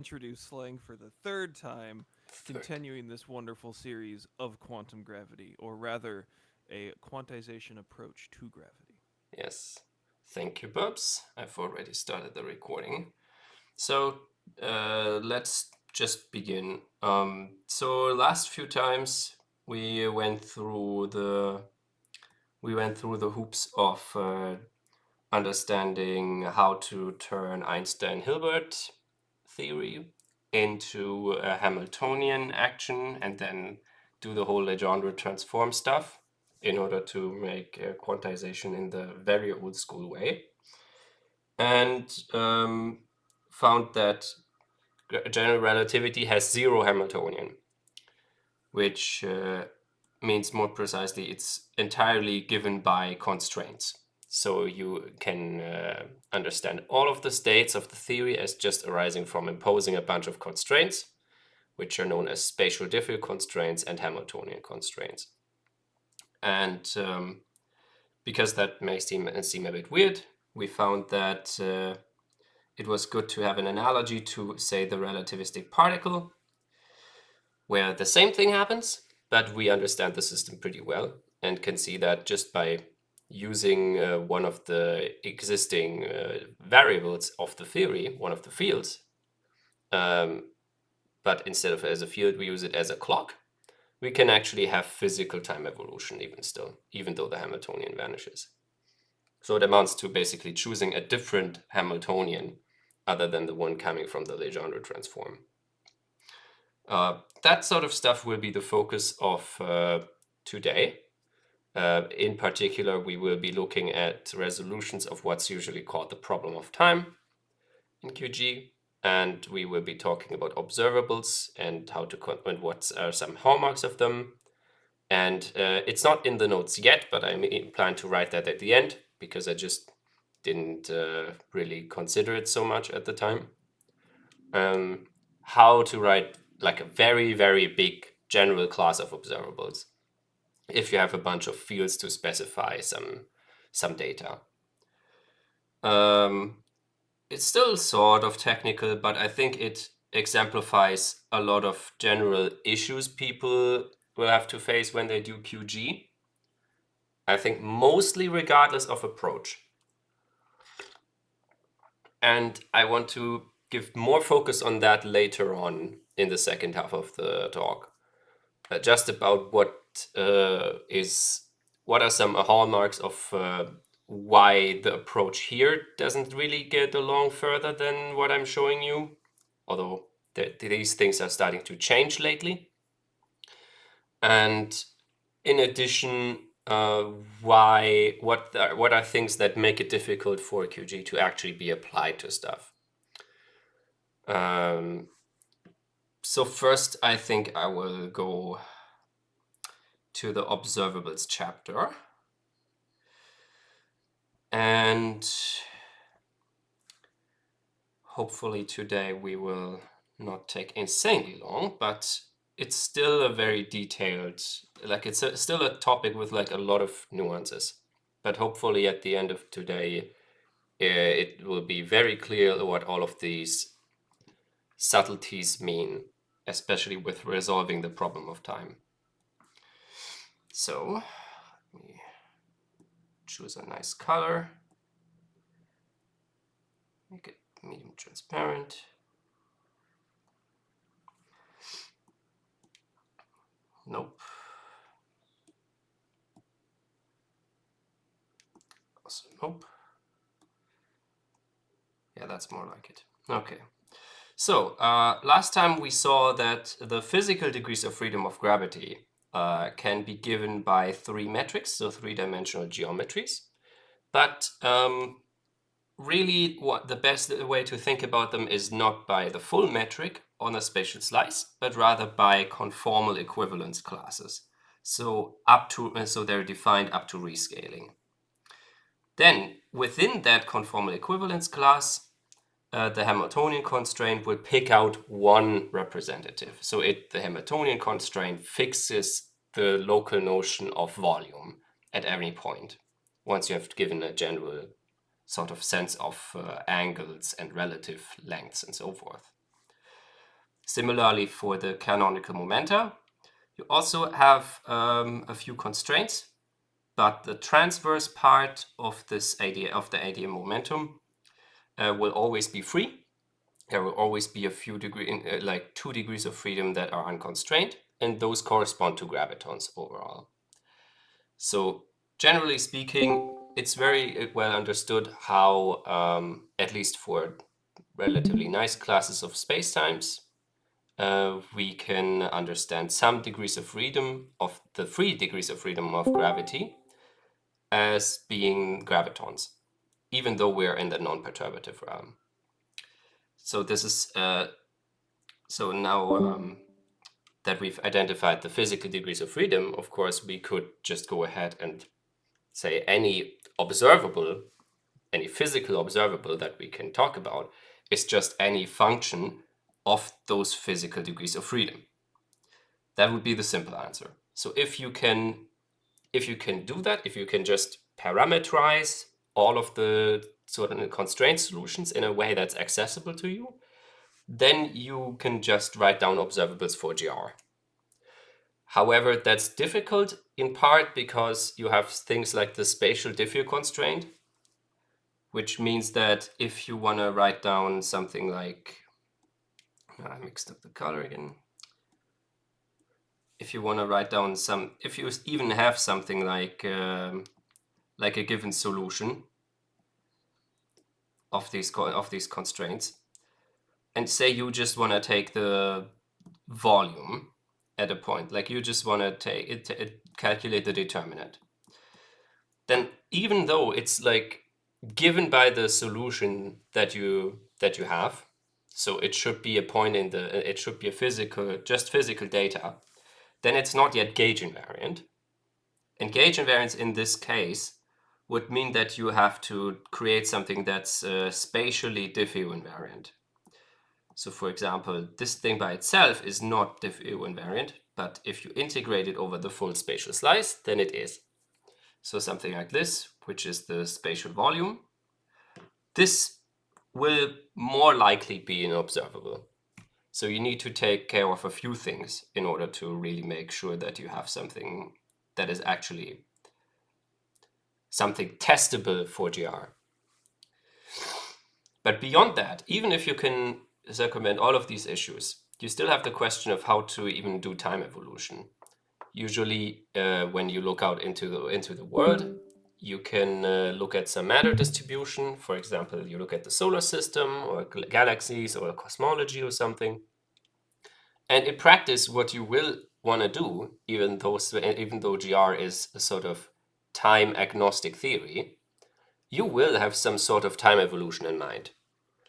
introduce Slang for the third time, Third. continuing this wonderful series of quantum gravity, or rather, a quantization approach to gravity. Yes. Thank you, Bubs. I've already started the recording. So let's just begin. So last few times we went through the hoops of understanding how to turn Einstein-Hilbert theory into a Hamiltonian action and then do the whole Legendre transform stuff in order to make quantization in the very old school way. And found that general relativity has zero Hamiltonian, which means more precisely it's entirely given by constraints. So you can understand all of the states of the theory as just arising from imposing a bunch of constraints, which are known as spatial differential constraints and Hamiltonian constraints. And because that makes seem a bit weird, we found that it was good to have an analogy to, say, the relativistic particle, where the same thing happens, but we understand the system pretty well and can see that just by using one of the existing variables of the theory, one of the fields, um, but instead of as a field, we use it as a clock. We can actually have physical time evolution even still, even though the Hamiltonian vanishes. So it amounts to basically choosing a different Hamiltonian other than the one coming from the Legendre transform. That sort of stuff will be the focus of today. In particular, we will be looking at resolutions of what's usually called the problem of time in QG, and we will be talking about observables and how to and what are some hallmarks of them. And it's not in the notes yet, but I plan to write that at the end because I just didn't really consider it so much at the time. How to write like a very, very big general class of observables if you have a bunch of fields to specify some data. Um, it's still sort of technical, but I think it exemplifies a lot of general issues people will have to face when they do QG. I think mostly regardless of approach. And I want to give more focus on that later on in the second half of the talk. Just about what are some hallmarks of why the approach here doesn't really get along further than what I'm showing you, although these things are starting to change lately. And in addition, what are things that make it difficult for QG to actually be applied to stuff? Um, so first, I think I will go to the observables chapter. And hopefully today we will not take insanely long, but it's still a very detailed, like still a topic with like a lot of nuances. But hopefully at the end of today, it will be very clear what all of these subtleties mean, especially with resolving the problem of time. So let me choose a nice color, make it medium transparent. Nope. Also nope. Yeah, that's more like it. Okay. So last time we saw that the physical degrees of freedom of gravity can be given by three metrics, so three-dimensional geometries. But really, what the best way to think about them is not by the full metric on a spatial slice, but rather by conformal equivalence classes. So so they're defined up to rescaling. Then within that conformal equivalence class, the Hamiltonian constraint will pick out one representative. So the Hamiltonian constraint fixes the local notion of volume at any point, once you have given a general sort of sense of angles and relative lengths and so forth. Similarly, for the canonical momenta, you also have a few constraints, but the transverse part of this of the ADM momentum will always be free. There will always be a few like 2 degrees of freedom that are unconstrained, and those correspond to gravitons overall. So generally speaking, it's very well understood how, at least for relatively nice classes of spacetimes, we can understand some degrees of freedom of the 3 degrees of freedom of gravity as being gravitons, even though we're in the non-perturbative realm. So this is so now that we've identified the physical degrees of freedom, of course, we could just go ahead and say any physical observable that we can talk about is just any function of those physical degrees of freedom. That would be the simple answer. So if you can do that, if you can just parameterize all of the sort of constraint solutions in a way that's accessible to you, then you can just write down observables for GR. However, that's difficult in part because you have things like the spatial diffie constraint, which means that if you want to write down something like, I mixed up the color again. If you want to write down if you even have something like a given solution of these constraints, and say you just want to take the volume at a point, like you just want to take it, calculate the determinant, then even though it's like given by the solution that you have, so it should be a point in it should be a physical data, then it's not yet gauge invariant. And gauge invariance in this case would mean that you have to create something that's spatially diffie invariant. So for example, this thing by itself is not diffie invariant, but if you integrate it over the full spatial slice, then it is. So something like this, which is the spatial volume, this will more likely be an observable. So you need to take care of a few things in order to really make sure that you have something that is actually something testable for GR. But beyond that, even if you can circumvent all of these issues, you still have the question of how to even do time evolution. Usually, when you look out into the world, you can look at some matter distribution. For example, you look at the solar system or galaxies or cosmology or something. And in practice, what you will want to do, even though GR is a sort of time agnostic theory, you will have some sort of time evolution in mind.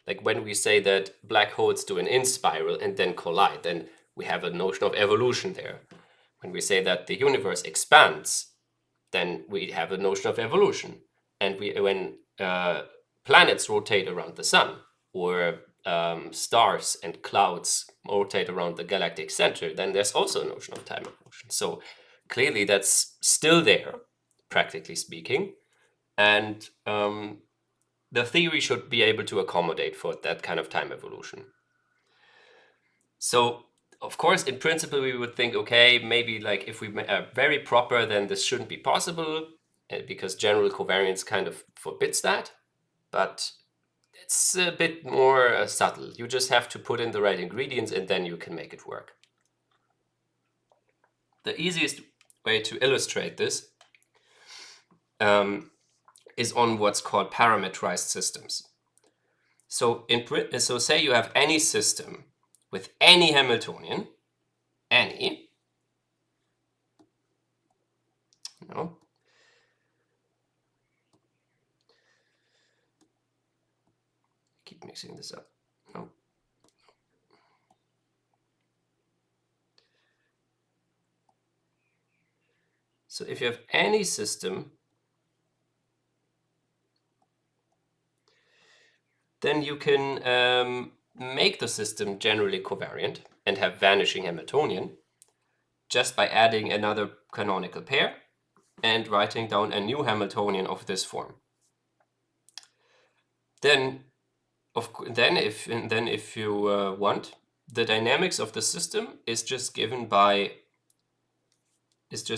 Like when we say that black holes do an in-spiral and then collide, then we have a notion of evolution there. When we say that the universe expands, then we have a notion of evolution. And when planets rotate around the sun, or stars and clouds rotate around the galactic center, then there's also a notion of time evolution. So clearly that's still there, practically speaking. And the theory should be able to accommodate for that kind of time evolution. So, of course, in principle, we would think, okay, maybe like if we are very proper, then this shouldn't be possible because general covariance kind of forbids that. But it's a bit more subtle. You just have to put in the right ingredients and then you can make it work. The easiest way to illustrate this is on what's called parameterized systems. So say you have any system with any Hamiltonian, any, no, keep mixing this up, no. So if you have any system, then you can make the system generally covariant and have vanishing Hamiltonian just by adding another canonical pair and writing down a new Hamiltonian of this form. Then if you want, the dynamics of the system is just given by this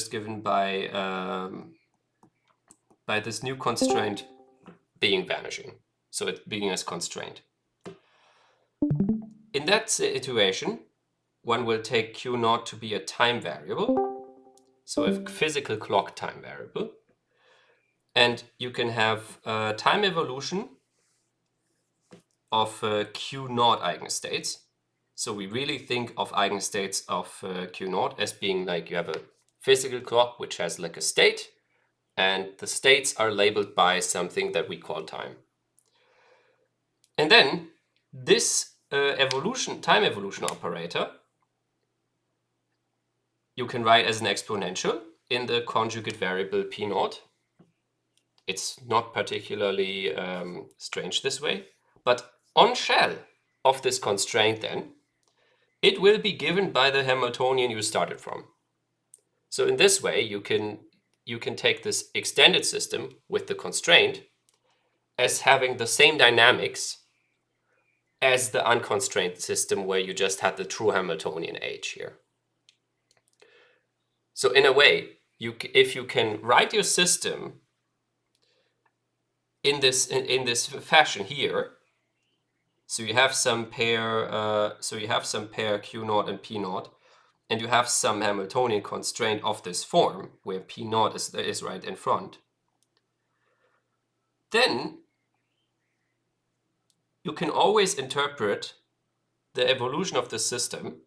new constraint being vanishing, so it being as constraint. In that situation, one will take Q naught to be a time variable, so a physical clock time variable, and you can have a time evolution of Q naught eigenstates. So we really think of eigenstates of Q naught as being like you have a physical clock which has like a state, and the states are labeled by something that we call time. And then this time evolution operator you can write as an exponential in the conjugate variable p naught. It's not particularly strange this way, but on shell of this constraint then, it will be given by the Hamiltonian you started from. So in this way, you can take this extended system with the constraint as having the same dynamics as the unconstrained system where you just had the true Hamiltonian H here. So in a way, if you can write your system in this fashion here, so you have some pair Q naught and P naught, and you have some Hamiltonian constraint of this form where P naught is right in front, then you can always interpret the evolution of the system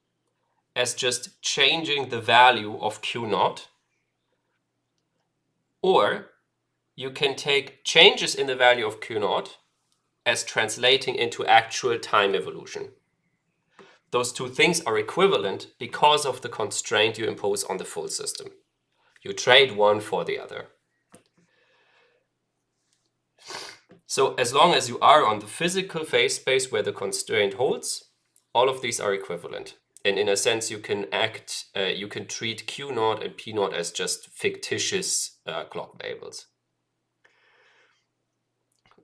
as just changing the value of Q naught, or you can take changes in the value of Q naught as translating into actual time evolution. Those two things are equivalent because of the constraint you impose on the full system. You trade one for the other. So as long as you are on the physical phase space where the constraint holds, all of these are equivalent. And in a sense, you can treat Q naught and P naught as just fictitious clock variables.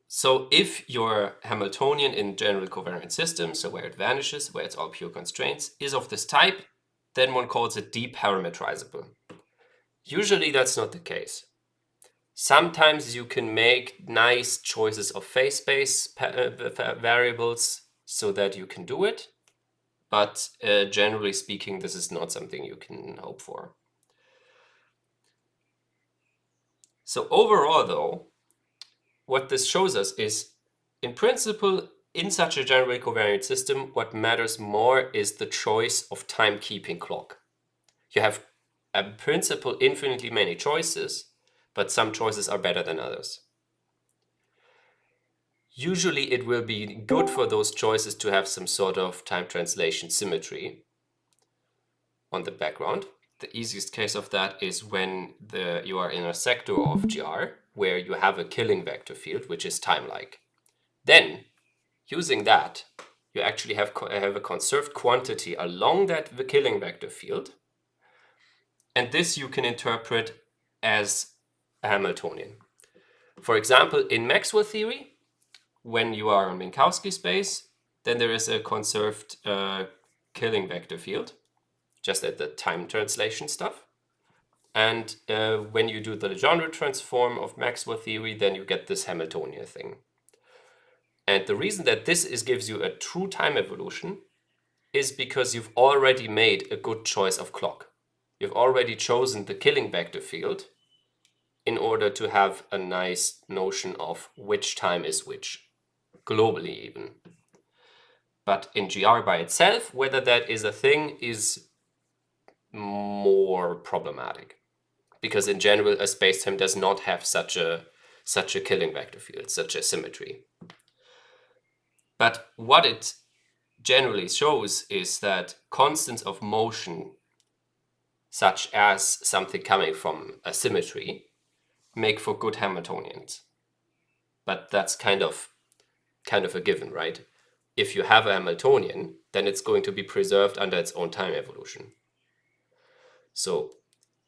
So if your Hamiltonian in general covariant systems, so where it vanishes, where it's all pure constraints, is of this type, then one calls it deparametrizable. Usually that's not the case. Sometimes you can make nice choices of phase space variables so that you can do it, but generally speaking, this is not something you can hope for. So overall, though, what this shows us is, in principle, in such a generally covariant system, what matters more is the choice of timekeeping clock. You have, in principle, infinitely many choices, but some choices are better than others. Usually it will be good for those choices to have some sort of time translation symmetry on the background. The easiest case of that is when you are in a sector of GR where you have a killing vector field, which is time-like. Then, using that, you actually have a conserved quantity along the killing vector field, and this you can interpret as a Hamiltonian. For example, in Maxwell theory, when you are on Minkowski space, then there is a conserved killing vector field, just at the time translation stuff. And when you do the Legendre transform of Maxwell theory, then you get this Hamiltonian thing. And the reason that this gives you a true time evolution is because you've already made a good choice of clock. You've already chosen the killing vector field in order to have a nice notion of which time is which, globally even. But in GR by itself, whether that is a thing is more problematic. Because in general, a spacetime does not have such a killing vector field, such a symmetry. But what it generally shows is that constants of motion, such as something coming from a symmetry, make for good Hamiltonians. But that's kind of a given, right? If you have a Hamiltonian, then it's going to be preserved under its own time evolution. So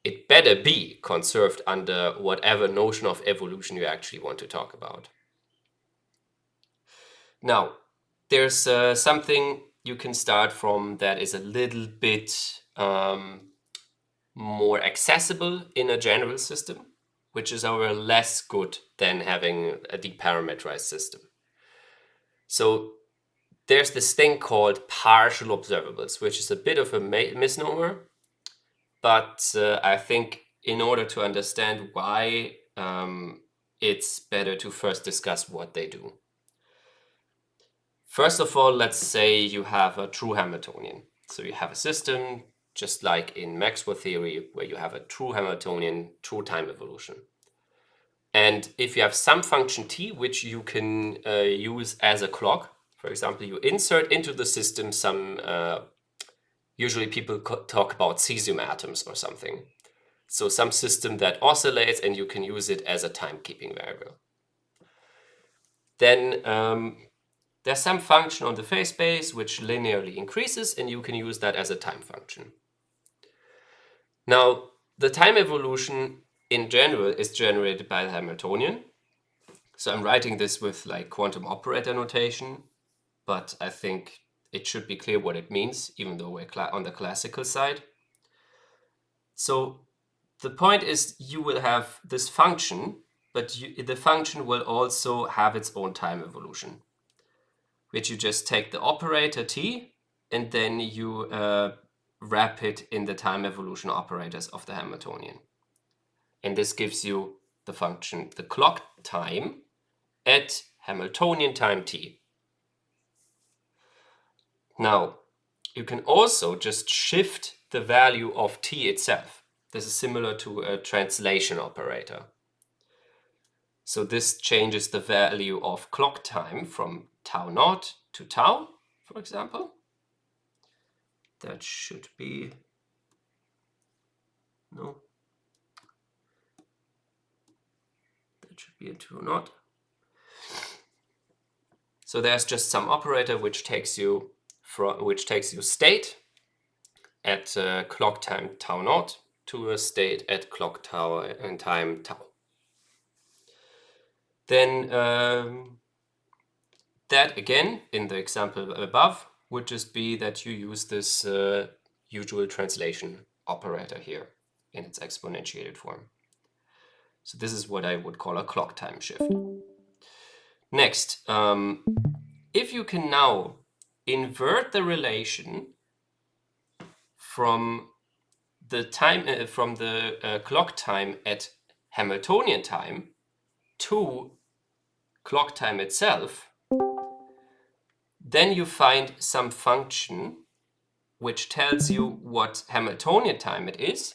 it better be conserved under whatever notion of evolution you actually want to talk about. Now, there's something you can start from that is a little bit more accessible in a general system, which is however less good than having a deparameterized system. So there's this thing called partial observables, which is a bit of a misnomer, but I think in order to understand why, it's better to first discuss what they do. First of all, let's say you have a true Hamiltonian. So you have a system, just like in Maxwell theory, where you have a true Hamiltonian, true time evolution. And if you have some function t, which you can use as a clock, for example, you insert into the system some, usually people talk about cesium atoms or something. So some system that oscillates and you can use it as a timekeeping variable. Then there's some function on the phase space which linearly increases, and you can use that as a time function. Now, the time evolution in general is generated by the Hamiltonian. So I'm writing this with like quantum operator notation, but I think it should be clear what it means, even though we're on the classical side. So the point is you will have this function, but the function will also have its own time evolution, which you just take the operator t and then you wrap it in the time evolution operators of the Hamiltonian. And this gives you the function, the clock time at Hamiltonian time t. Now, you can also just shift the value of t itself. This is similar to a translation operator. So this changes the value of clock time from tau naught to tau, for example. That should be, no, that should be a tau naught. So there's just some operator which takes you state at clock time tau naught to a state at clock tau and time tau. Then that again, in the example above, would just be that you use this usual translation operator here in its exponentiated form. So this is what I would call a clock time shift. Next, if you can now invert the relation from the time clock time at Hamiltonian time to clock time itself, then you find some function which tells you what Hamiltonian time it is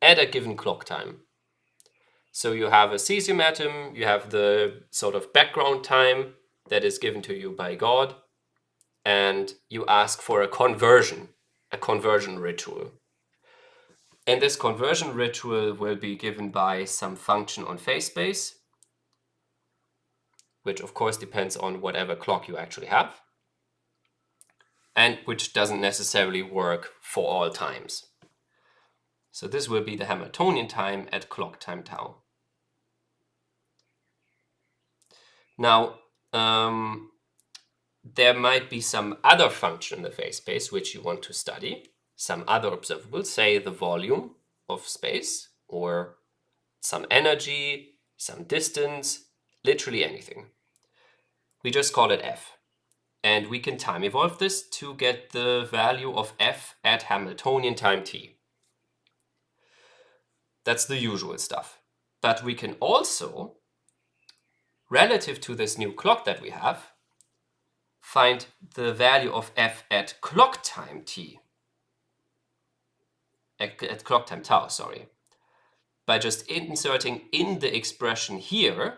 at a given clock time. So you have a cesium atom, you have the sort of background time that is given to you by God, and you ask for a conversion ritual. And this conversion ritual will be given by some function on phase space, which of course depends on whatever clock you actually have, and which doesn't necessarily work for all times. So this will be the Hamiltonian time at clock time tau. Now, there might be some other function in the phase space which you want to study, some other observable, say the volume of space, or some energy, some distance, literally anything. We just call it f. And we can time evolve this to get the value of f at Hamiltonian time t. That's the usual stuff. But we can also, relative to this new clock that we have, find the value of f at clock time t, at clock time tau, sorry, by just inserting in the expression here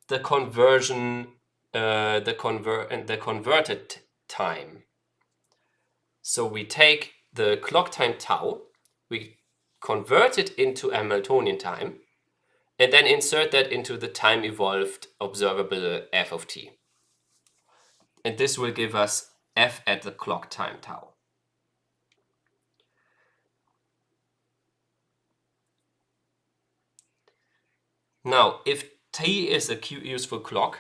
the conversion, the converted time. So we take the clock time tau, we convert it into Hamiltonian time, and then insert that into the time evolved observable f of t. And this will give us f at the clock time tau. Now, if t is a useful clock,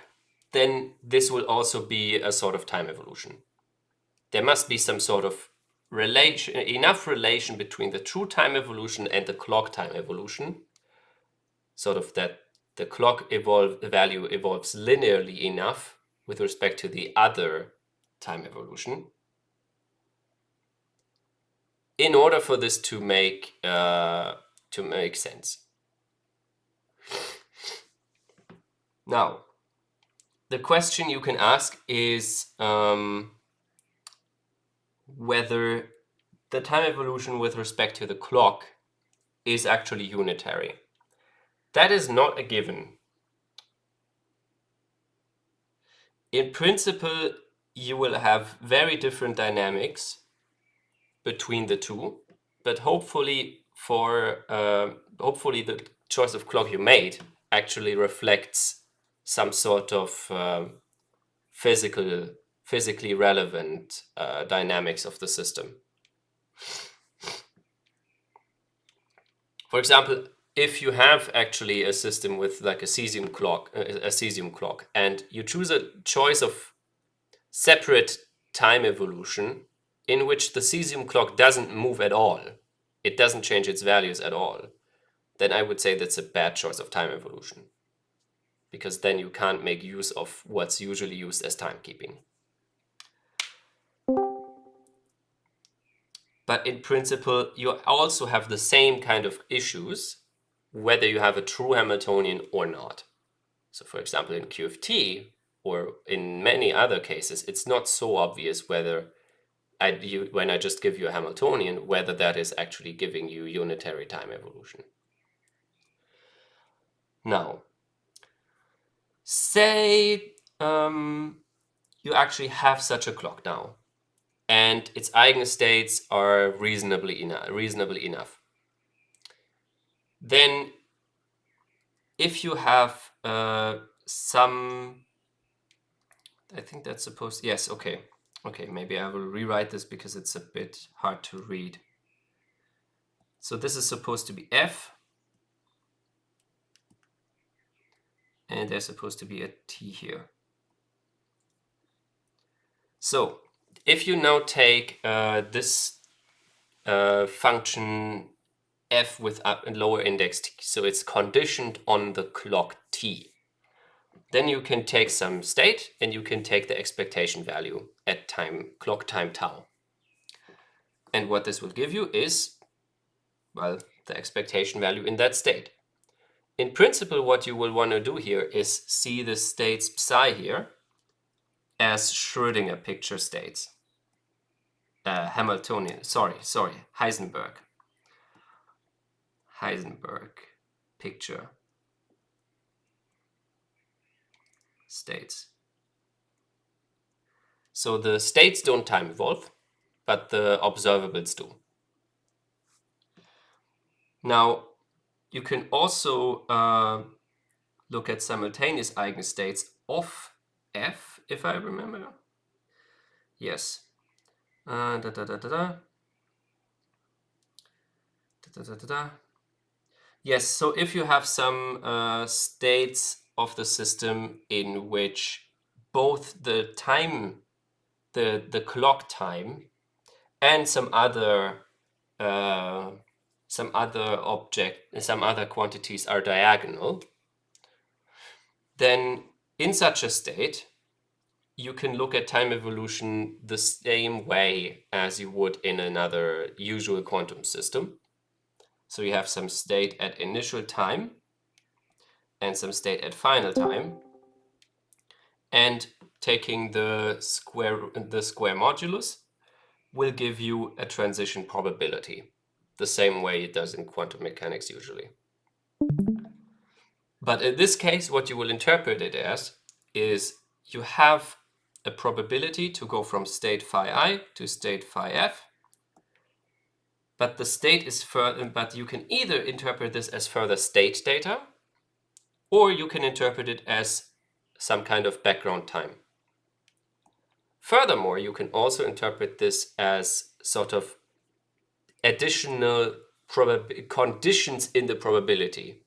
then this will also be a sort of time evolution. There must be some sort of enough relation between the true time evolution and the clock time evolution, sort of that the clock value evolves linearly enough with respect to the other time evolution in order for this to make sense. Now, the question you can ask is whether the time evolution with respect to the clock is actually unitary. That is not a given. In principle, you will have very different dynamics between the two, but hopefully the choice of clock you made actually reflects some sort of physically relevant dynamics of the system. For example, if you have actually a system with like a cesium clock, and you choose a choice of separate time evolution in which the cesium clock doesn't move at all, it doesn't change its values at all, then I would say that's a bad choice of time evolution, because then you can't make use of what's usually used as timekeeping. But in principle, you also have the same kind of issues whether you have a true Hamiltonian or not. So for example, in QFT or in many other cases, it's not so obvious whether when I just give you a Hamiltonian, whether that is actually giving you unitary time evolution. Now, say you actually have such a clock now, and its eigenstates are reasonably enough. Then, if you have some, I think that's supposed. Yes, okay. Okay, maybe I will rewrite this because it's a bit hard to read. So this is supposed to be f, and there's supposed to be a t here. So if you now take this function f with up and lower index t, so it's conditioned on the clock t, then you can take some state and you can take the expectation value at clock time tau. And what this will give you is, well, the expectation value in that state. In principle, what you will want to do here is see the states psi here as Schrödinger picture states. Hamiltonian, Heisenberg picture states. So the states don't time evolve, but the observables do. Now, you can also look at simultaneous eigenstates of f, if I remember. Yes. Yes, so if you have some states of the system in which both the time, the clock time, and some other quantities are diagonal, then in such a state, you can look at time evolution the same way as you would in another usual quantum system. So you have some state at initial time and some state at final time, and taking the square modulus will give you a transition probability, the same way it does in quantum mechanics usually. But in this case, what you will interpret it as is you have a probability to go from state phi I to state phi f, but the state is but you can either interpret this as further state data, or you can interpret it as some kind of background time. Furthermore, you can also interpret this as sort of additional conditions in the probability,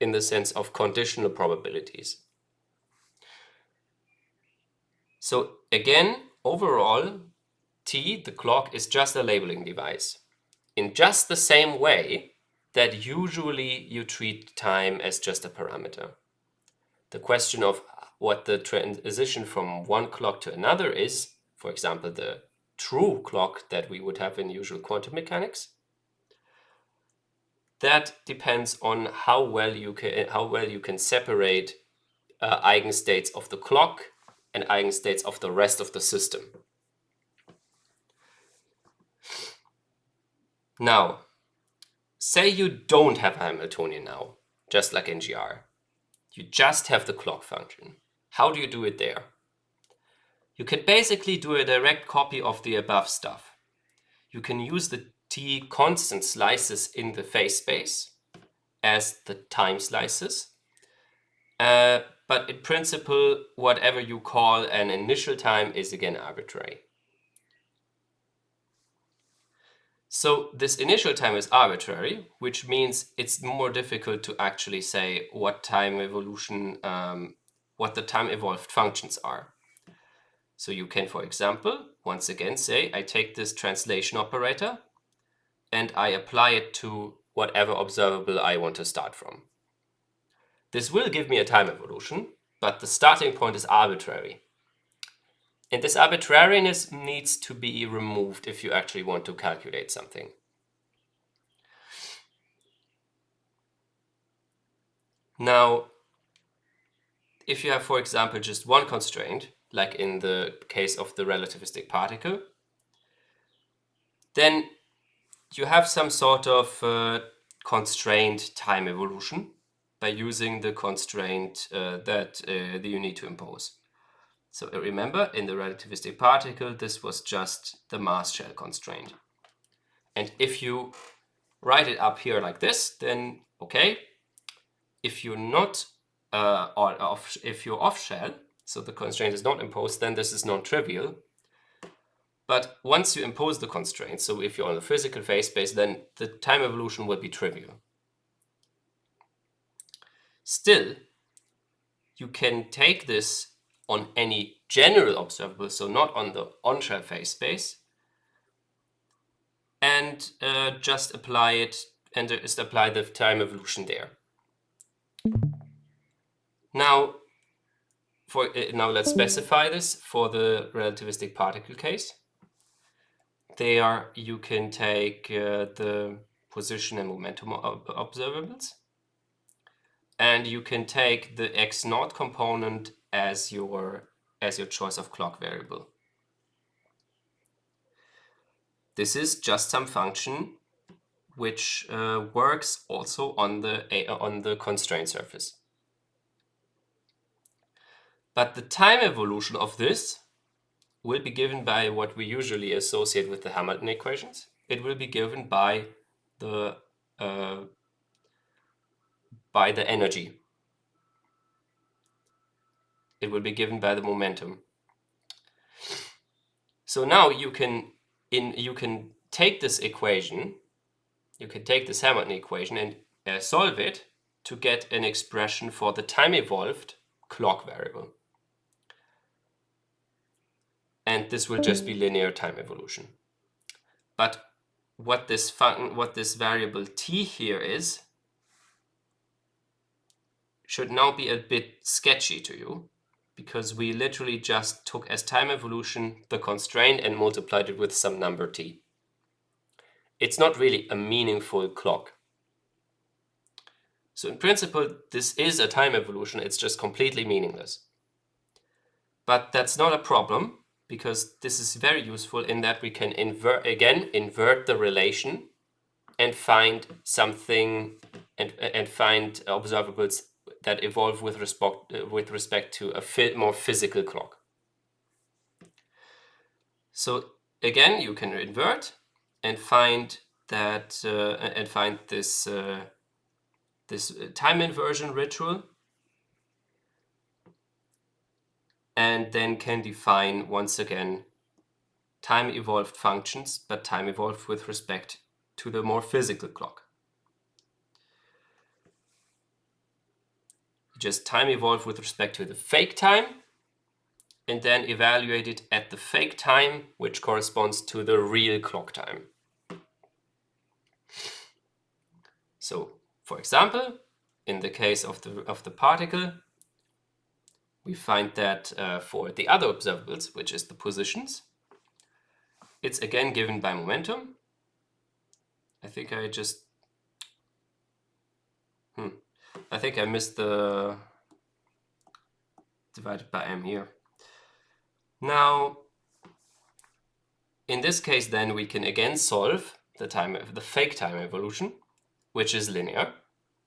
in the sense of conditional probabilities. So again, overall, T, the clock, is just a labeling device. In just the same way that usually you treat time as just a parameter. The question of what the transition from one clock to another is, for example, the true clock that we would have in usual quantum mechanics, that depends on how well you can separate eigenstates of the clock and eigenstates of the rest of the system. Now, say you don't have a Hamiltonian now, just like in GR. You just have the clock function. How do you do it there? You can basically do a direct copy of the above stuff. You can use the T constant slices in the phase space as the time slices. But in principle, whatever you call an initial time is again arbitrary. So this initial time is arbitrary, which means it's more difficult to actually say what time evolution, what the time evolved functions are. So you can, for example, once again say, I take this translation operator and I apply it to whatever observable I want to start from. This will give me a time evolution, but the starting point is arbitrary. And this arbitrariness needs to be removed if you actually want to calculate something. Now, if you have, for example, just one constraint, like in the case of the relativistic particle, then you have some sort of constrained time evolution by using the constraint that you need to impose. So remember, in the relativistic particle, this was just the mass shell constraint. And if you write it up here like this, then okay. If you're not if you're off shell, so the constraint is not imposed, then this is non-trivial. But once you impose the constraint, so if you're on the physical phase space, then the time evolution will be trivial. Still, you can take this on any general observable, so not on the on-shell phase space, and just apply it and just apply the time evolution there. Now, now let's specify this for the relativistic particle case. There you can take the position and momentum observables, and you can take the x0 component as your choice of clock variable. This is just some function which works also on the constraint surface. But the time evolution of this will be given by what we usually associate with the Hamilton equations. It will be given by the energy. It will be given by the momentum. So now you can take this equation, you can take this Hamilton equation and solve it to get an expression for the time evolved clock variable. And this will just be linear time evolution. But what this variable t here is should now be a bit sketchy to you, because we literally just took as time evolution the constraint and multiplied it with some number t. It's not really a meaningful clock. So in principle, this is a time evolution. It's just completely meaningless. But that's not a problem, because this is very useful in that we can invert the relation and find something and find observables that evolve with respect to a more physical clock. So again, you can invert and find that this time inversion ritual, and then can define once again time evolved functions, but time evolved with respect to the more physical clock. Just time evolved with respect to the fake time, and then evaluate it at the fake time, which corresponds to the real clock time. So, for example, in the case of the particle, we find that for the other observables, which is the positions, it's again given by momentum. I think I just... I think I missed the divided by m here. Now, in this case, then we can again solve the fake time evolution, which is linear,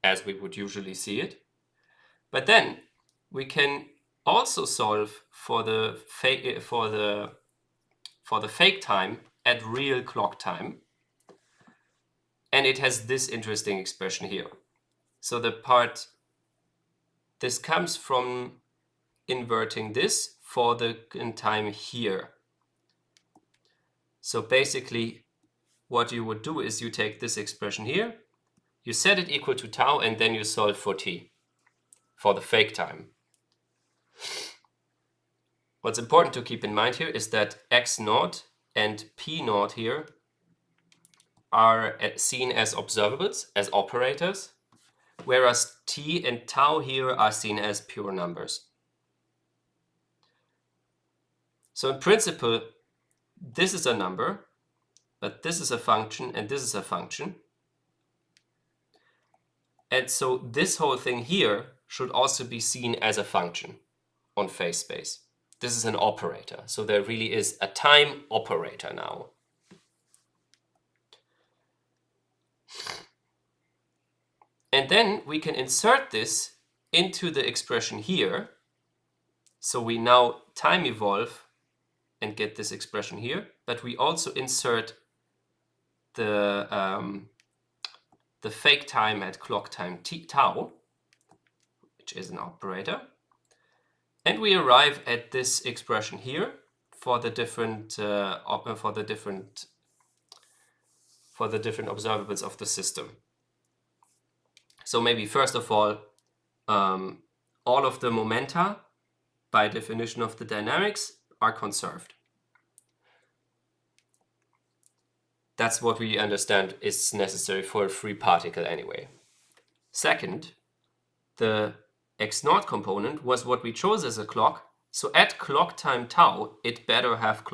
as we would usually see it. But then we can also solve for the fake time at real clock time, and it has this interesting expression here. So this comes from inverting this for the time here. So basically, what you would do is you take this expression here, you set it equal to tau, and then you solve for t, for the fake time. What's important to keep in mind here is that x naught and p naught here are seen as observables, as operators, whereas t and tau here are seen as pure numbers. So in principle, this is a number, but this is a function, and this is a function. And so this whole thing here should also be seen as a function on phase space. This is an operator, so there really is a time operator now. And then we can insert this into the expression here. So we now time evolve and get this expression here, but we also insert the fake time at clock time tau, which is an operator. And we arrive at this expression here for the different observables of the system. So maybe first of all of the momenta, by definition of the dynamics, are conserved. That's what we understand is necessary for a free particle anyway. Second, the x naught component was what we chose as a clock. So at clock time tau, it better have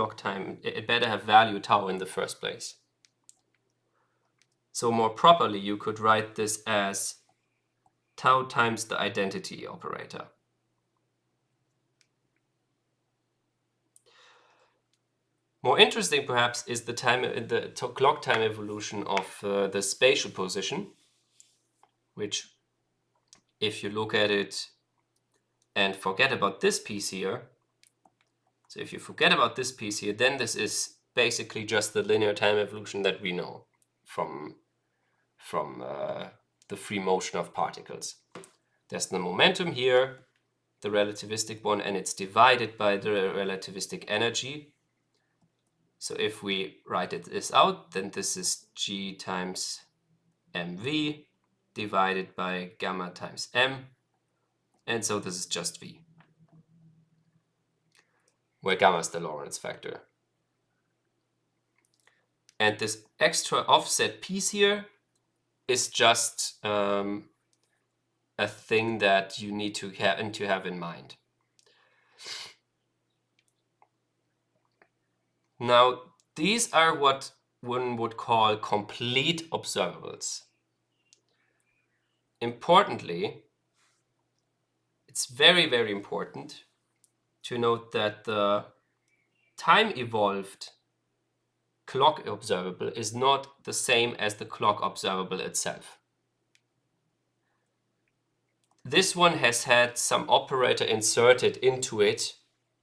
value tau in the first place. So more properly, you could write this as tau times the identity operator. More interesting, perhaps, is the clock time evolution of the spatial position, which, if you look at it and forget about this piece here, so if you forget about this piece here, then this is basically just the linear time evolution that we know from the free motion of particles. There's the momentum here, the relativistic one, and it's divided by the relativistic energy. So if we write this out, then this is g times mv divided by gamma times m, and so this is just v, where gamma is the Lorentz factor. And this extra offset piece here is just a thing that you need to have in mind. Now, these are what one would call complete observables. Importantly, it's very, very important to note that the time-evolved clock observable is not the same as the clock observable itself. This one has had some operator inserted into it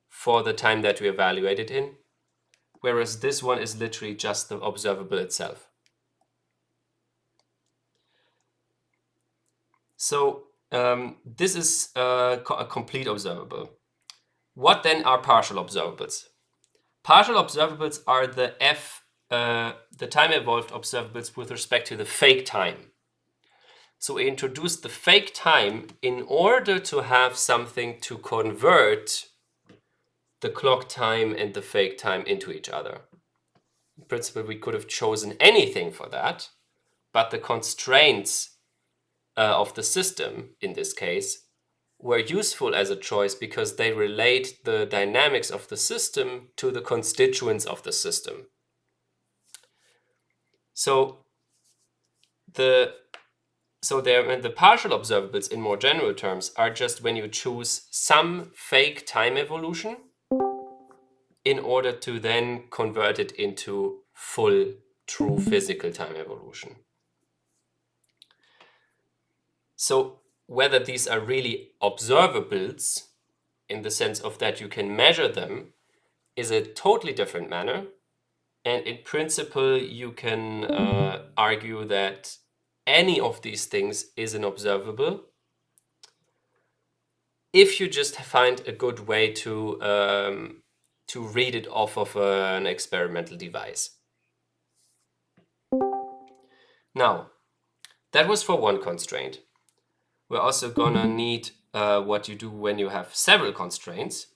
for the time that we evaluate it in, whereas this one is literally just the observable itself. So this is a complete observable. What then are partial observables? Partial observables are the time-evolved observables with respect to the fake time. So we introduced the fake time in order to have something to convert the clock time and the fake time into each other. In principle, we could have chosen anything for that, but the constraints of the system, in this case, were useful as a choice because they relate the dynamics of the system to the constituents of the system. So the partial observables in more general terms are just when you choose some fake time evolution in order to then convert it into full true physical time evolution. So whether these are really observables in the sense of that you can measure them is a totally different matter. And in principle, you can argue that any of these things is an observable if you just find a good way to read it off of an experimental device. Now, that was for one constraint. We're also gonna need what you do when you have several constraints.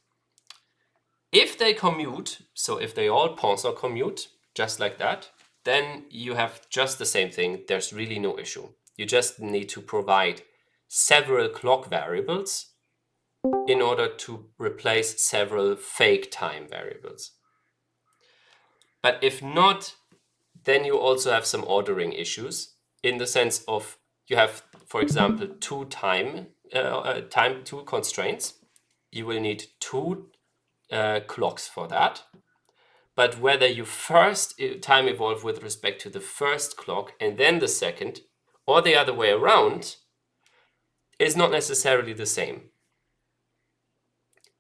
If they commute, so if they all Poisson commute, just like that, then you have just the same thing. There's really no issue. You just need to provide several clock variables in order to replace several fake time variables. But if not, then you also have some ordering issues in the sense of you have, for example, two constraints. You will need two clocks for that. But whether you first time evolve with respect to the first clock and then the second, or the other way around, is not necessarily the same.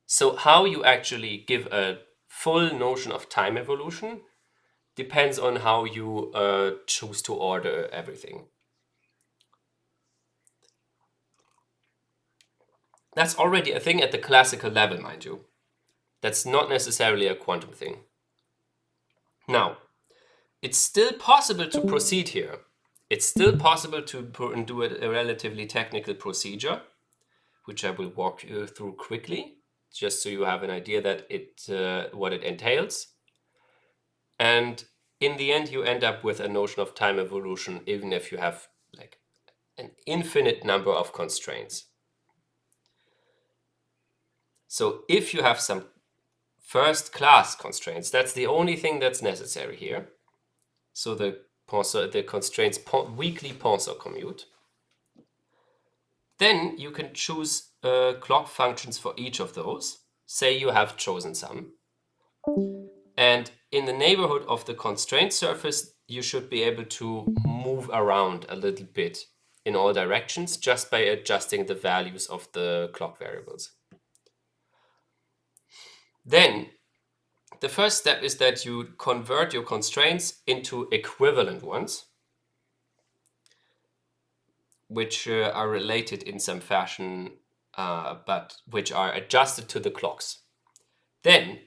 So how you actually give a full notion of time evolution depends on how you choose to order everything. That's already a thing at the classical level, mind you. That's not necessarily a quantum thing. Now, it's still possible to proceed here. It's still possible to do a relatively technical procedure, which I will walk you through quickly, just so you have an idea that what it entails. And in the end, you end up with a notion of time evolution, even if you have like an infinite number of constraints. So if you have some first class constraints, that's the only thing that's necessary here. So the constraints weakly Poisson commute. Then you can choose clock functions for each of those. Say you have chosen some. And in the neighborhood of the constraint surface, you should be able to move around a little bit in all directions just by adjusting the values of the clock variables. Then the first step is that you convert your constraints into equivalent ones, which are related in some fashion, but which are adjusted to the clocks. Then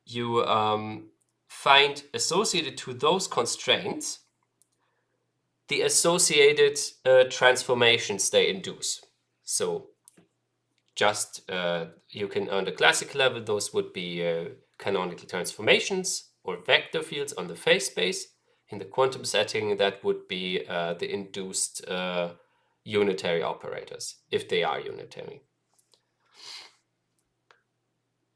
you find associated to those constraints the associated transformations they induce. So just you can, on the classical level, those would be canonical transformations or vector fields on the phase space. In the quantum setting, that would be the induced unitary operators, if they are unitary.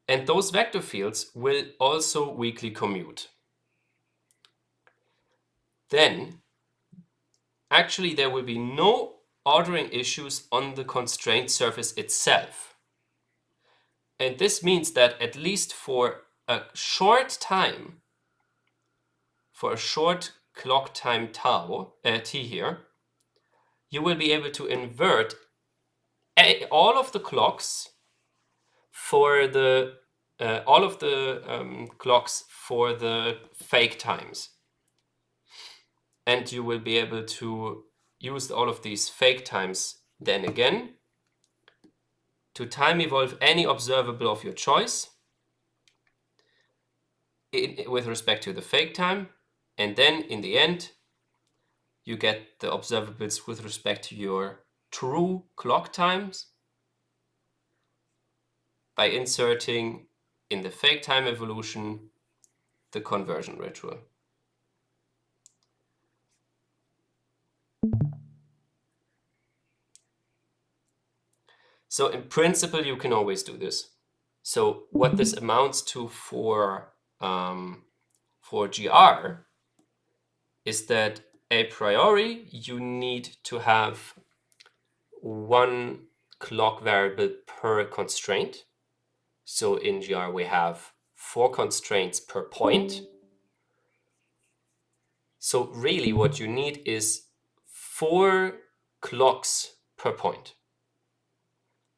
And those vector fields will also weakly commute. Then, actually, there will be no ordering issues on the constraint surface itself. And this means that at least for a short time, for a short clock time tau, t here, you will be able to invert all of the clocks for the clocks for the fake times. And you will be able to use all of these fake times then again to time evolve any observable of your choice with respect to the fake time. And then in the end, you get the observables with respect to your true clock times by inserting in the fake time evolution, the conversion ritual. So in principle, you can always do this. So what this amounts to for GR is that a priori you need to have one clock variable per constraint. So in GR we have 4 constraints per point. So really what you need is 4 clocks per point.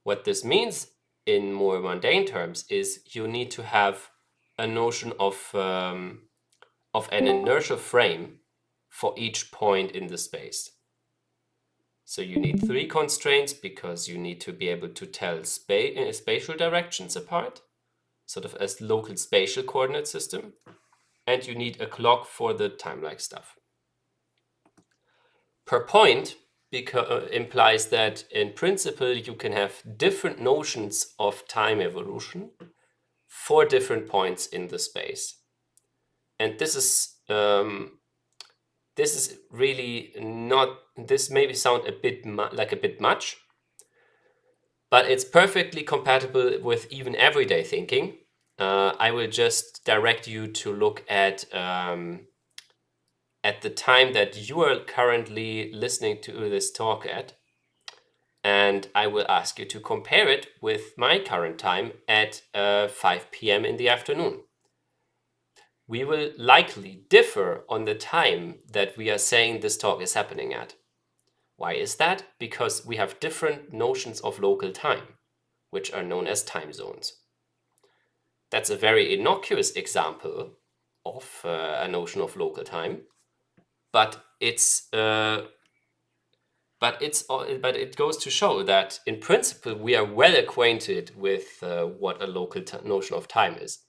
What this means in more mundane terms is you need to have a notion of an inertial frame for each point in the space. So you need 3 constraints because you need to be able to tell spatial directions apart, sort of as local spatial coordinate system. And you need a clock for the time-like stuff. Per point implies that in principle you can have different notions of time evolution for different points in the space. And this is really not, this maybe sound a bit like a bit much, but it's perfectly compatible with even everyday thinking. I will just direct you to look at the time that you are currently listening to this talk at, and I will ask you to compare it with my current time at 5 p.m. in the afternoon. We will likely differ on the time that we are saying this talk is happening at. Why is that? Because we have different notions of local time, which are known as time zones. That's a very innocuous example of a notion of local time, but it goes to show that in principle we are well acquainted with what a local notion of time is,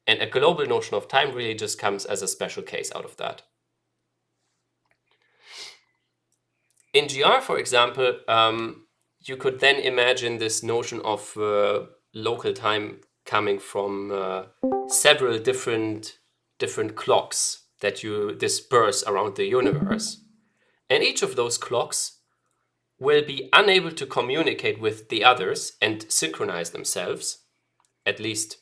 and a global notion of time really just comes as a special case out of that. In GR, for example, you could then imagine this notion of local time coming from several different clocks that you disperse around the universe. And each of those clocks will be unable to communicate with the others and synchronize themselves, at least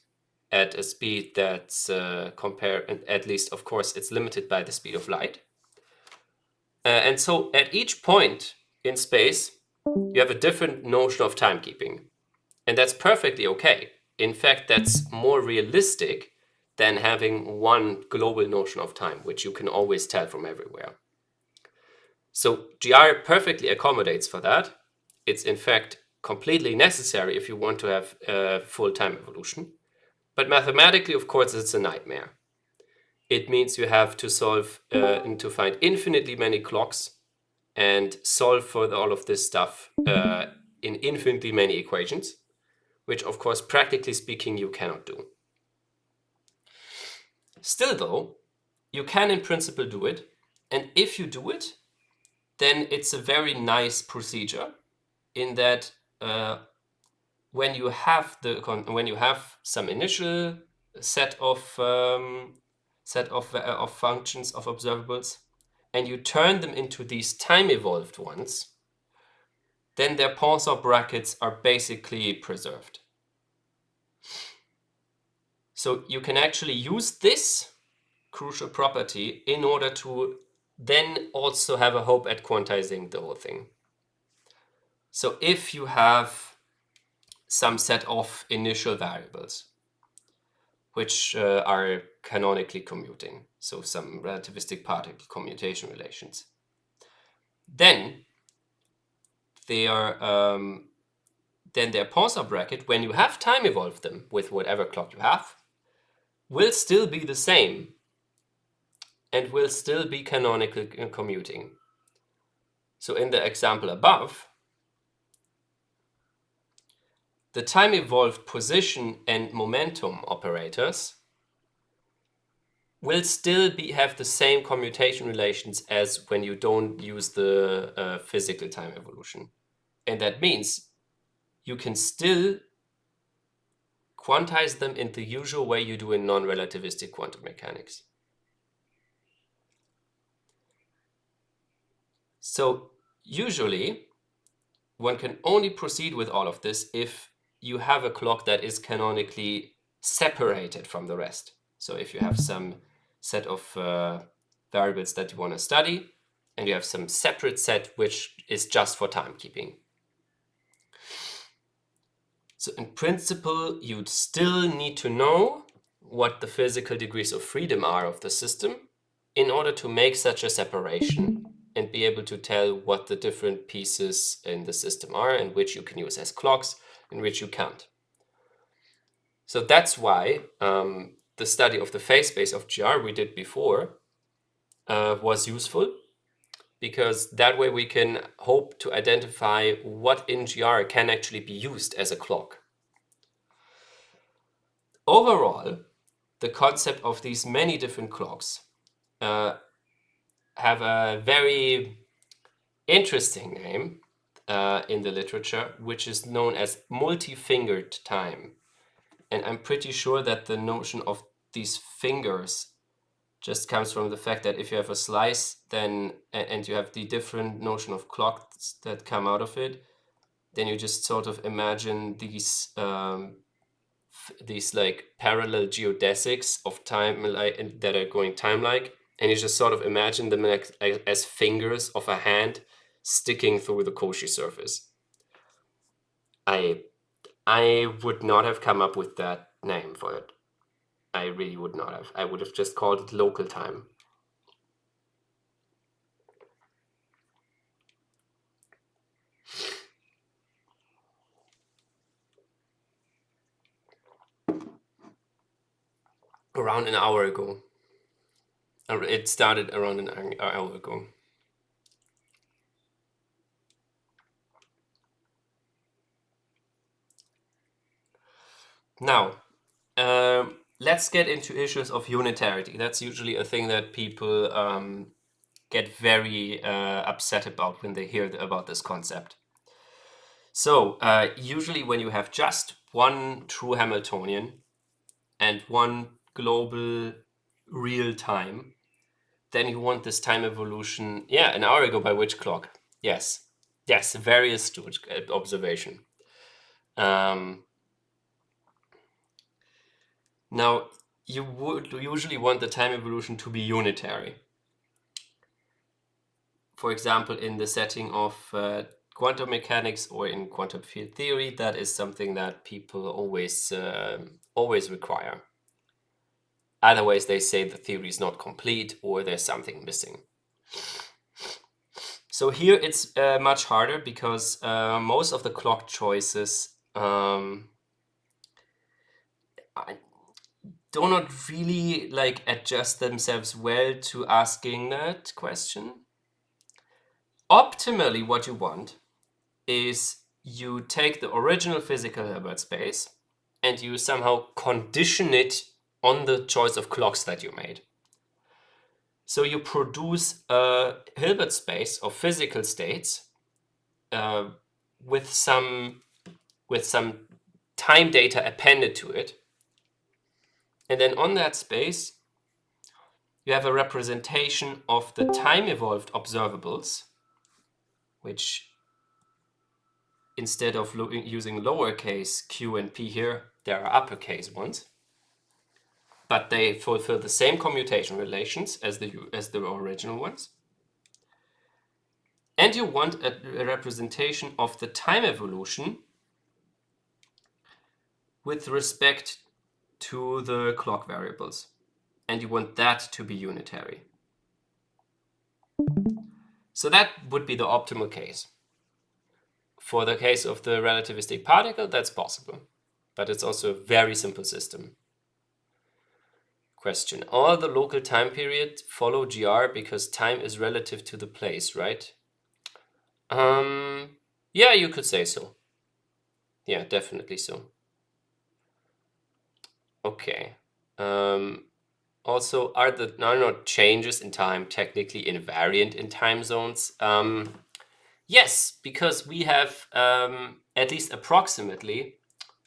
at a speed that's at least, of course, it's limited by the speed of light. And so at each point in space, you have a different notion of timekeeping. And that's perfectly okay. In fact, that's more realistic than having one global notion of time, which you can always tell from everywhere. So GR perfectly accommodates for that. It's in fact completely necessary if you want to have full time evolution. But mathematically, of course, it's a nightmare. It means you have to solve and to find infinitely many clocks and solve for all of this stuff in infinitely many equations, which of course, practically speaking, you cannot do. Still though, you can in principle do it. And if you do it, then it's a very nice procedure in that when you have some initial set of functions of observables, and you turn them into these time evolved ones, then their Poisson brackets are basically preserved. So you can actually use this crucial property in order to then also have a hope at quantizing the whole thing. So if you have some set of initial variables, which are canonically commuting, so some relativistic particle commutation relations, then their Poisson bracket, when you have time evolved them with whatever clock you have, will still be the same and will still be canonically commuting. So in the example above, the time evolved position and momentum operators will still have the same commutation relations as when you don't use the physical time evolution. And that means you can still quantize them in the usual way you do in non-relativistic quantum mechanics. So usually one can only proceed with all of this if you have a clock that is canonically separated from the rest. So if you have some set of variables that you want to study, and you have some separate set which is just for timekeeping. So in principle, you'd still need to know what the physical degrees of freedom are of the system in order to make such a separation and be able to tell what the different pieces in the system are and which you can use as clocks and which you can't. So that's why the study of the phase space of GR we did before was useful, because that way we can hope to identify what in GR can actually be used as a clock. Overall, the concept of these many different clocks have a very interesting name in the literature, which is known as multi-fingered time. And I'm pretty sure that the notion of these fingers just comes from the fact that if you have a slice, then and you have the different notion of clocks that come out of it, then you just sort of imagine these like parallel geodesics of time like that are going time-like, and you just sort of imagine them like, as fingers of a hand sticking through the Cauchy surface. I would not have come up with that name for it. I really would not have. I would have just called it local time. Around an hour ago. It started around an hour ago. Now, let's get into issues of unitarity. That's usually a thing that people get very upset about when they hear about this concept. So usually when you have just one true Hamiltonian and one global real time, then you want this time evolution. Yeah, an hour ago by which clock? Yes, very astute observation. Now, you would usually want the time evolution to be unitary. For example, in the setting of quantum mechanics or in quantum field theory, that is something that people always require. Otherwise, they say the theory is not complete or there's something missing. So here it's much harder because most of the clock choices do not really like adjust themselves well to asking that question. Optimally, what you want is you take the original physical Hilbert space and you somehow condition it on the choice of clocks that you made. So you produce a Hilbert space of physical states with some time data appended to it. And then on that space, you have a representation of the time-evolved observables, which instead of using lowercase q and p here, there are uppercase ones. But they fulfill the same commutation relations as the original ones. And you want a representation of the time evolution with respect to the clock variables. And you want that to be unitary. So that would be the optimal case. For the case of the relativistic particle, that's possible. But it's also a very simple system. Question. All the local time periods follow GR because time is relative to the place, right? Yeah, you could say so. Yeah, definitely so. Okay. Also, are not changes in time technically invariant in time zones? Yes, because we have at least approximately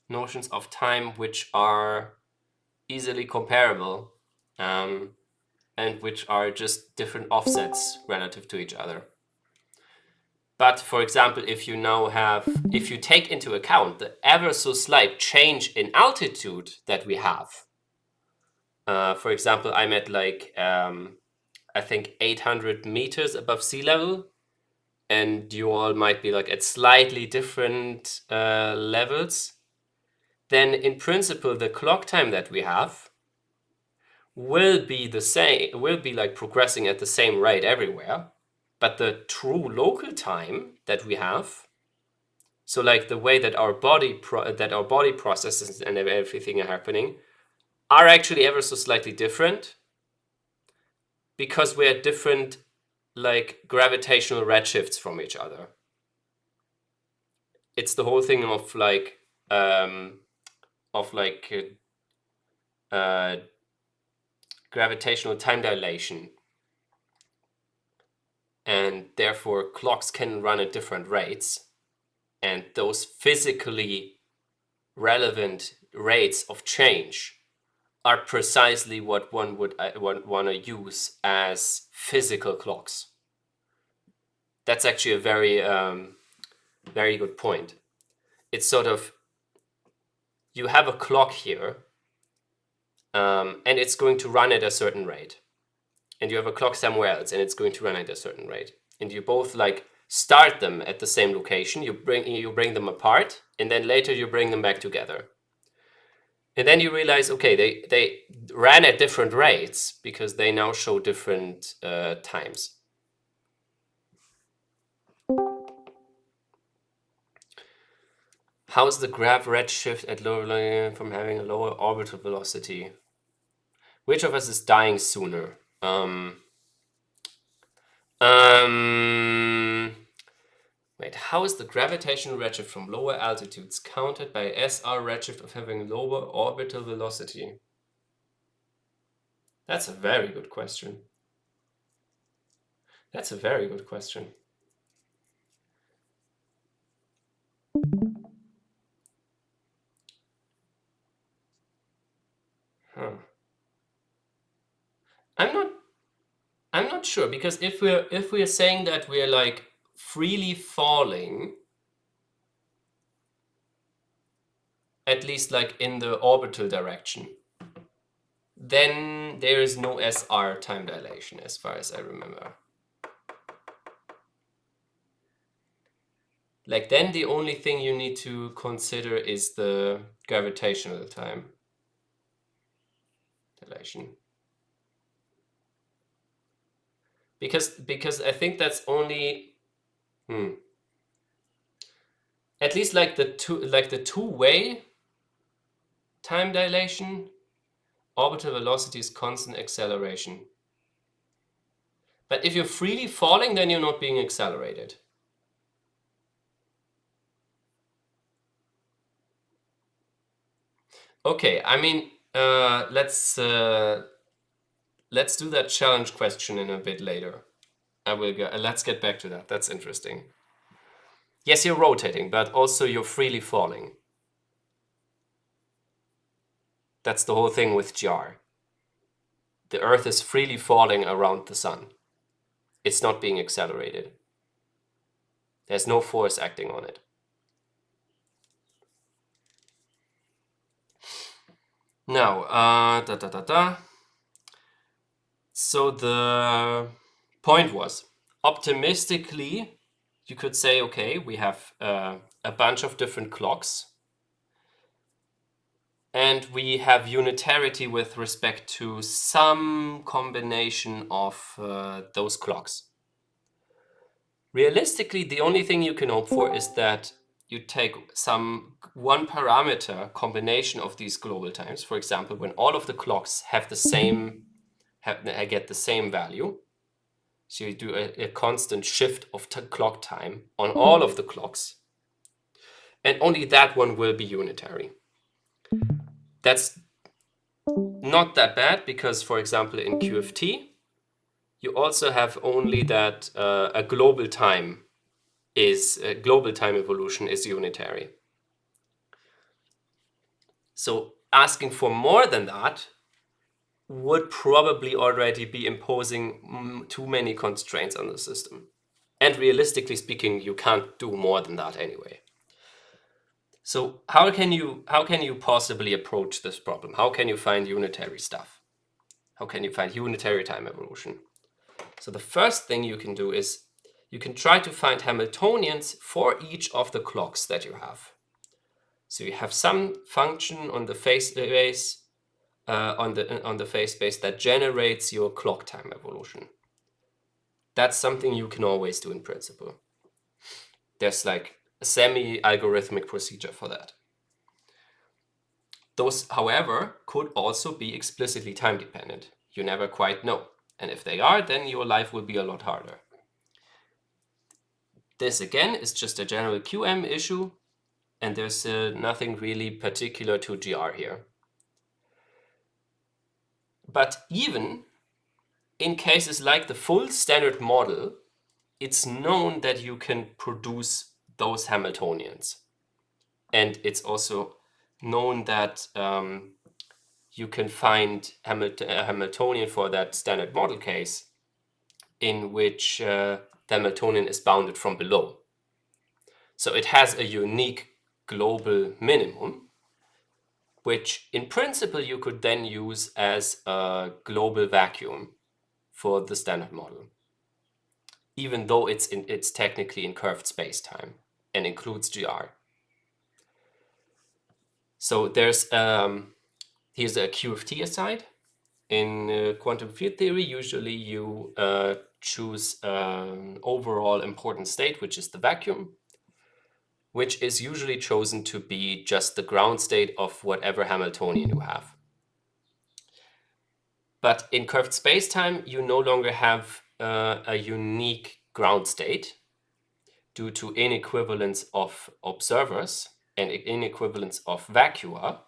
notions of time which are easily comparable, and which are just different offsets relative to each other. But for example, if you take into account the ever so slight change in altitude that we have, for example, I'm at like, I think 800 meters above sea level, and you all might be like at slightly different levels, then in principle, the clock time that we have will be the same, will be like progressing at the same rate everywhere. But the true local time that we have, so like the way that our body processes and everything are happening, are actually ever so slightly different, because we're at different like gravitational redshifts from each other. It's the whole thing of like gravitational time dilation, and therefore clocks can run at different rates, and those physically relevant rates of change are precisely what one would want to use as physical clocks. That's actually a very very good point. It's sort of, you have a clock here, and it's going to run at a certain rate, and you have a clock somewhere else and it's going to run at a certain rate, and you both like start them at the same location, you bring them apart, and then later you bring them back together, and then you realize, okay, they ran at different rates because they now show different times. How's the grav redshift at lower from having a lower orbital velocity? Which of us is dying sooner? Wait, how is the gravitational redshift from lower altitudes counted by SR redshift of having lower orbital velocity? That's a very good question. That's a very good question. Huh. I'm not sure, because if we're saying that we're like freely falling, at least like in the orbital direction, then there is no SR time dilation as far as I remember. Like, then the only thing you need to consider is the gravitational time dilation. Because I think that's only at least like the two-way time dilation, orbital velocity is constant acceleration. But if you're freely falling, then you're not being accelerated. Okay, I mean, let's do that challenge question in a bit later. Let's get back to that. That's interesting. Yes, you're rotating, but also you're freely falling. That's the whole thing with jar. The Earth is freely falling around the sun. It's not being accelerated. There's no force acting on it. Now, so the point was, optimistically, you could say, okay, we have a bunch of different clocks, and we have unitarity with respect to some combination of those clocks. Realistically, the only thing you can hope for is that you take one parameter combination of these global times. For example, when all of the clocks get the same value, so you do a constant shift of clock time on all of the clocks, and only that one will be unitary. That's not that bad, because, for example, in QFT, you also have only that a global time evolution is unitary. So asking for more than that would probably already be imposing too many constraints on the system. And realistically speaking, you can't do more than that anyway. So how can you possibly approach this problem? How can you find unitary stuff? How can you find unitary time evolution? So the first thing you can do is you can try to find Hamiltonians for each of the clocks that you have. So you have some function on the phase space on the phase space that generates your clock time evolution. That's something you can always do in principle. There's like a semi-algorithmic procedure for that. Those, however, could also be explicitly time dependent. You never quite know. And if they are, then your life will be a lot harder. This again is just a general QM issue, and there's nothing really particular to GR here. But even in cases like the full standard model, it's known that you can produce those Hamiltonians. And it's also known that you can find a Hamiltonian for that standard model case in which the Hamiltonian is bounded from below. So it has a unique global minimum, which in principle you could then use as a global vacuum for the standard model, even though it's technically in curved space-time and includes GR. So there's here's a QFT aside. In quantum field theory, usually you choose an overall important state, which is the vacuum, which is usually chosen to be just the ground state of whatever Hamiltonian you have. But in curved spacetime, you no longer have a unique ground state due to inequivalence of observers and inequivalence of vacua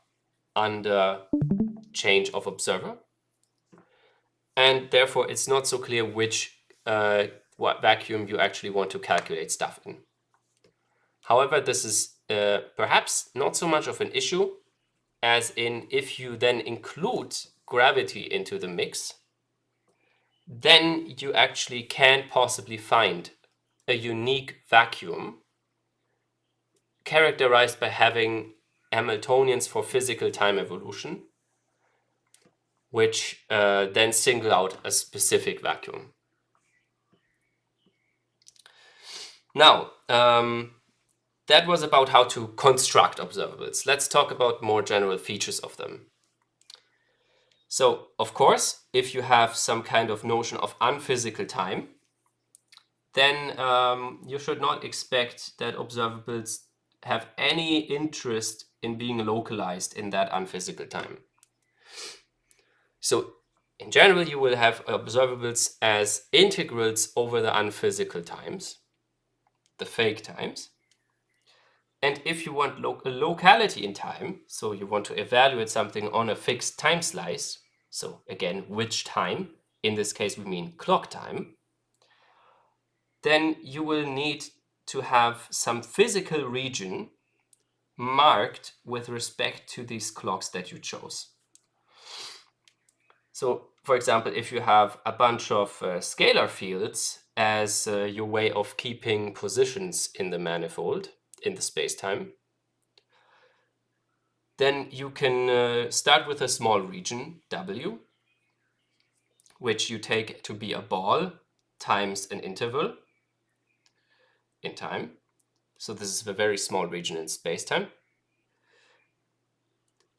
under change of observer. And therefore, it's not so clear which what vacuum you actually want to calculate stuff in. However, this is perhaps not so much of an issue as in if you then include gravity into the mix, then you actually can possibly find a unique vacuum characterized by having Hamiltonians for physical time evolution, which then single out a specific vacuum. Now, that was about how to construct observables. Let's talk about more general features of them. So, of course, if you have some kind of notion of unphysical time, then you should not expect that observables have any interest in being localized in that unphysical time. So, in general, you will have observables as integrals over the unphysical times, the fake times. And if you want a locality in time, so you want to evaluate something on a fixed time slice, so again, which time, in this case we mean clock time, then you will need to have some physical region marked with respect to these clocks that you chose. So, for example, if you have a bunch of scalar fields as your way of keeping positions in the manifold, in the space-time, then you can start with a small region, W, which you take to be a ball times an interval in time. So this is a very small region in space-time.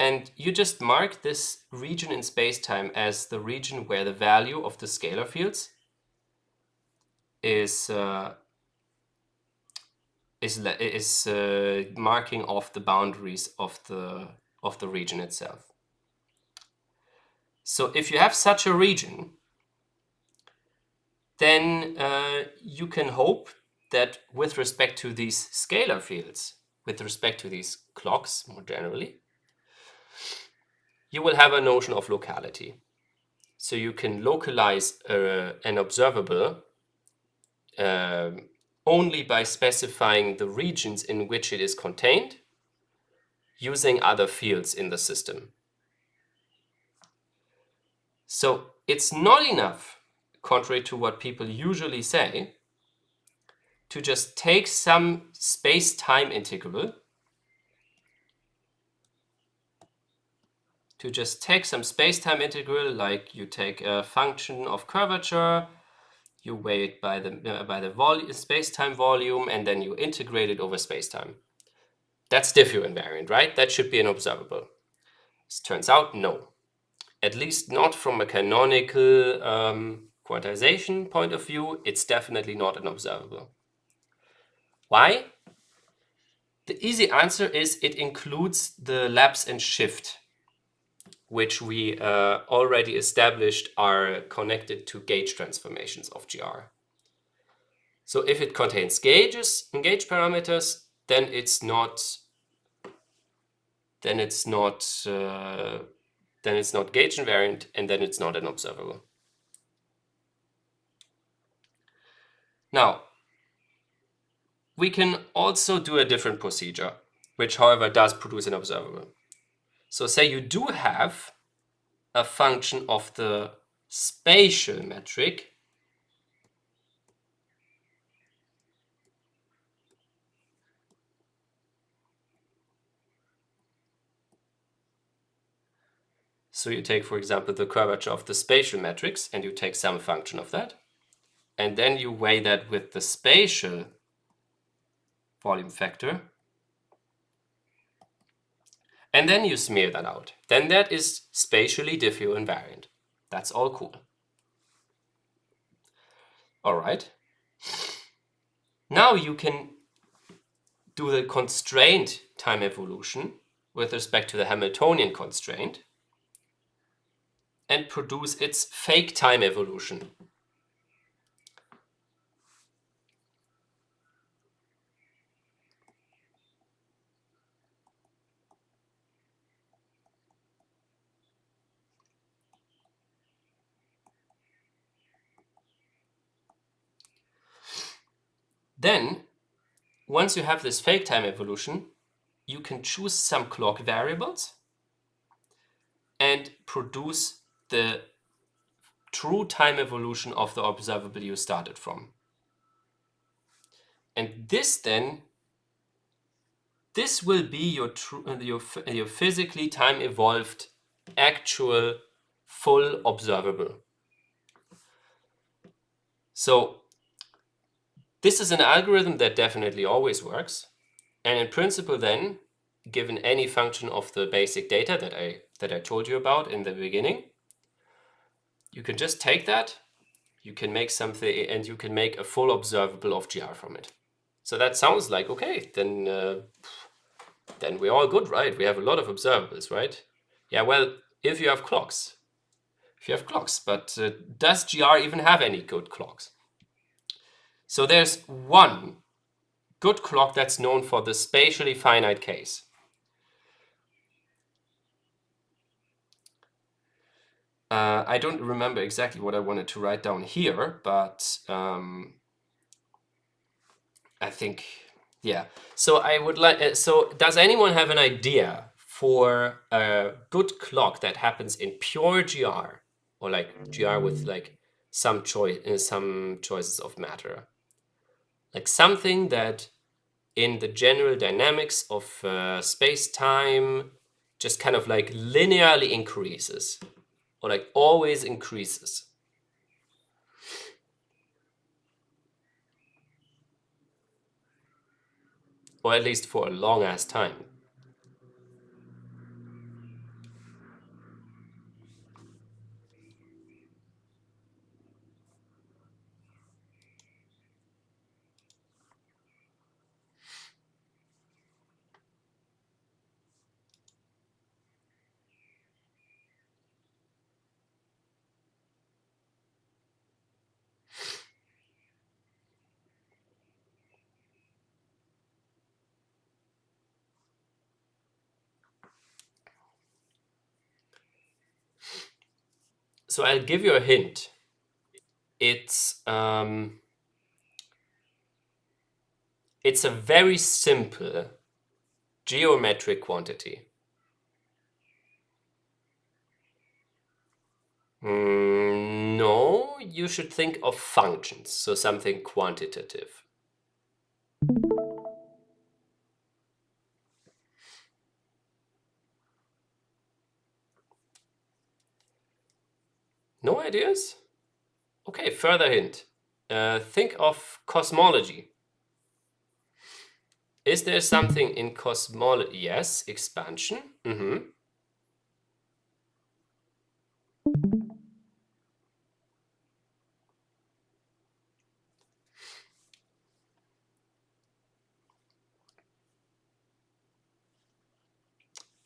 And you just mark this region in space-time as the region where the value of the scalar fields is marking off the boundaries of the region itself. So if you have such a region, then you can hope that with respect to these scalar fields, with respect to these clocks more generally, you will have a notion of locality. So you can localize an observable only by specifying the regions in which it is contained using other fields in the system. So it's not enough, contrary to what people usually say, to just take some space-time integral, like you take a function of curvature, you weigh it by the space-time volume, and then you integrate it over space-time. That's diffew invariant, right? That should be an observable. It turns out, no. At least not from a canonical quantization point of view, it's definitely not an observable. Why? The easy answer is it includes the lapse and shift, which we already established are connected to gauge transformations of GR. So if it contains gauge parameters, then it's not gauge invariant, and then it's not an observable. Now, we can also do a different procedure, which however does produce an observable. So say you do have a function of the spatial metric So you take, for example, the curvature of the spatial matrix, and you take some function of that, and then you weigh that with the spatial volume factor, and then you smear that out. Then that is spatially diffew invariant. That's all cool. All right. Now you can do the constraint time evolution with respect to the Hamiltonian constraint and produce its fake time evolution. Then, once you have this fake time evolution, you can choose some clock variables and produce the true time evolution of the observable you started from. And this will be your physically time evolved actual full observable. So this is an algorithm that definitely always works. And in principle then, given any function of the basic data that I told you about in the beginning, you can just take that, you can make something, and you can make a full observable of GR from it. So that sounds like, okay, then we're all good, right? We have a lot of observables, right? Yeah, well, if you have clocks. But does GR even have any good clocks? So there's one good clock that's known for the spatially finite case. I don't remember exactly what I wanted to write down here, but I think, yeah. So I would like. So does anyone have an idea for a good clock that happens in pure GR, or like GR with like some choices of matter, like something that in the general dynamics of space-time just kind of like linearly increases, or like always increases? Or at least for a long ass time. So I'll give you a hint. It's a very simple Geometric quantity. No, you should think of functions, so something quantitative. No ideas? Okay, further hint. Think of cosmology. Is there something in cosmology? Yes, expansion.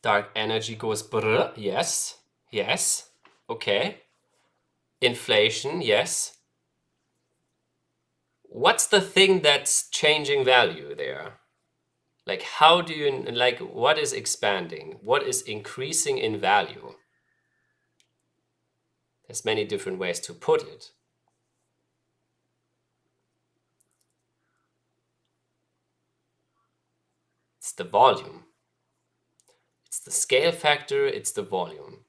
Dark energy goes brr. Yes, yes. Okay. Inflation. Yes. What's the thing that's changing value there? Like, how do you, like, what is expanding? What is increasing in value? There's many different ways to put it. It's the volume. It's the scale factor, it's the volume.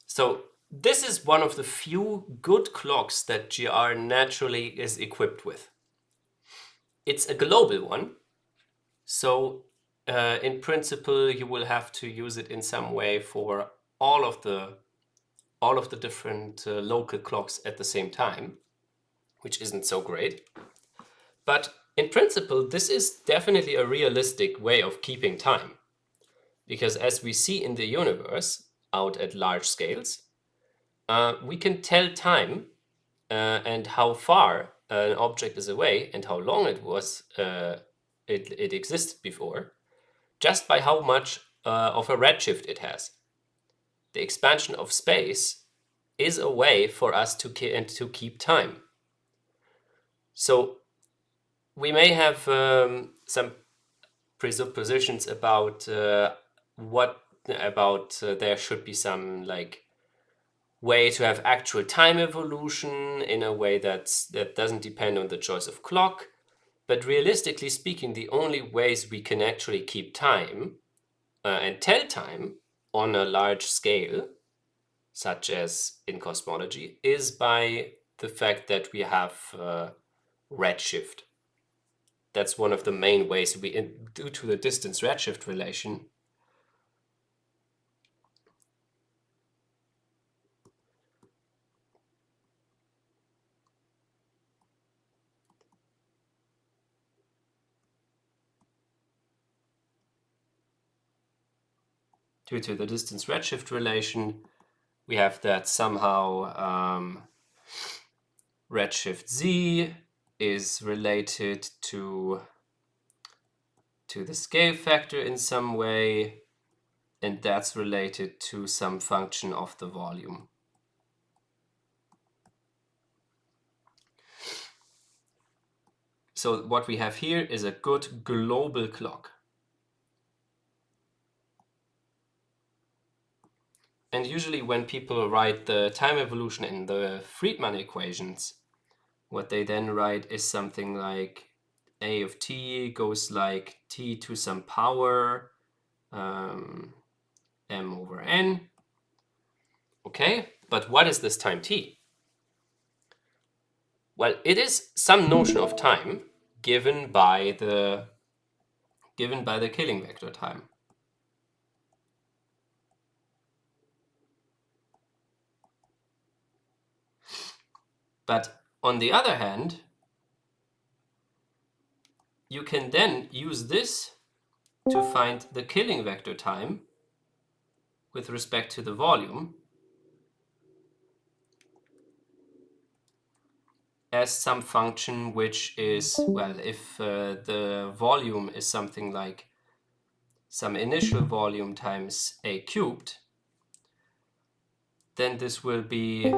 So this is one of the few good clocks that GR naturally is equipped with. It's a global one, so in principle you will have to use it in some way for all of the different local clocks at the same time, which isn't so great. But in principle, this is definitely a realistic way of keeping time, because as we see in the universe out at large scales, we can tell time and how far an object is away and how long it was it existed before, just by how much of a redshift it has. The expansion of space is a way for us to keep time. So we may have some presuppositions about there should be some like way to have actual time evolution in a way that doesn't depend on the choice of clock. But realistically speaking, the only ways we can actually keep time and tell time on a large scale, such as in cosmology, is by the fact that we have redshift. That's one of the main ways due to the distance redshift relation. Due to the distance redshift relation, we have that somehow redshift z is related to the scale factor in some way, and that's related to some function of the volume. So what we have here is a good global clock. And usually when people write the time evolution in the Friedmann equations, what they then write is something like a of t goes like t to some power m over n. Okay, but what is this time t? Well, it is some notion of time given by the Killing vector time. But on the other hand, you can then use this to find the Killing vector time with respect to the volume as some function which is, well, if the volume is something like some initial volume times a cubed, then this will be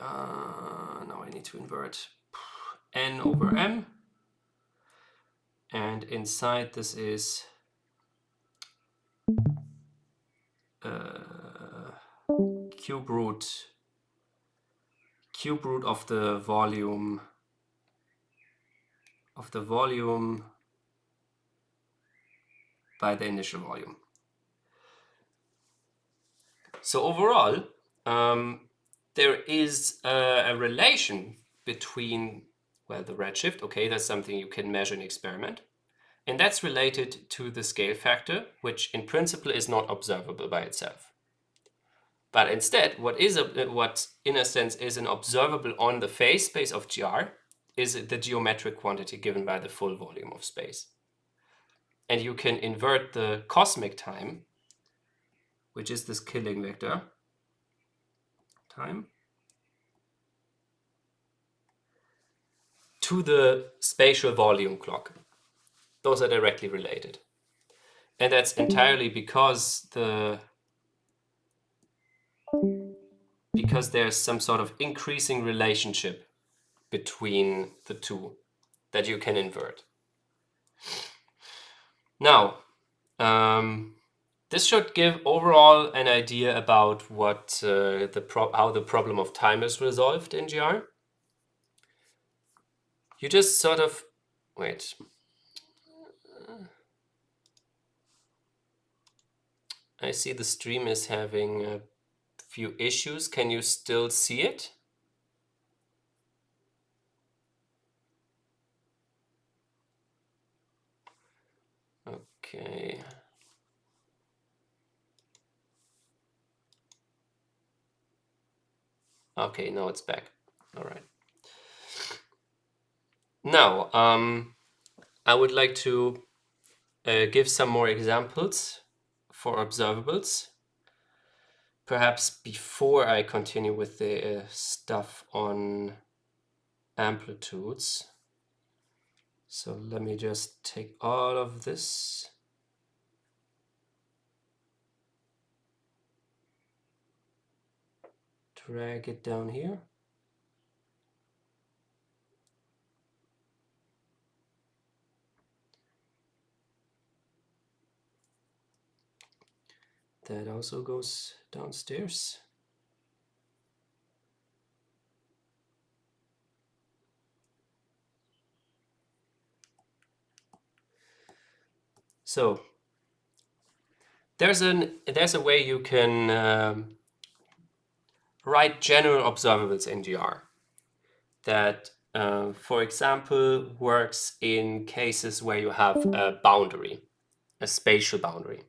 now I need to invert n over m, and inside this is cube root of the volume by the initial volume. So overall, there is a relation between, well, the redshift, okay, that's something you can measure in experiment, and that's related to the scale factor, which in principle is not observable by itself. But instead, what in a sense is an observable on the phase space of GR is the geometric quantity given by the full volume of space. And you can invert the cosmic time, which is this killing vector time, to the spatial volume clock. Those are directly related. And that's entirely because there's some sort of increasing relationship between the two that you can invert. Now, this should give overall an idea about what how the problem of time is resolved in GR. You just sort of wait. I see the stream is having a few issues. Can you still see it? Okay. Okay, now it's back. All right. Now, I would like to give some more examples for observables. Perhaps before I continue with the stuff on amplitudes. So let me just take all of this. Drag it down here. That also goes downstairs. So there's a way you can write general observables in GR that, for example, works in cases where you have a boundary, a spatial boundary,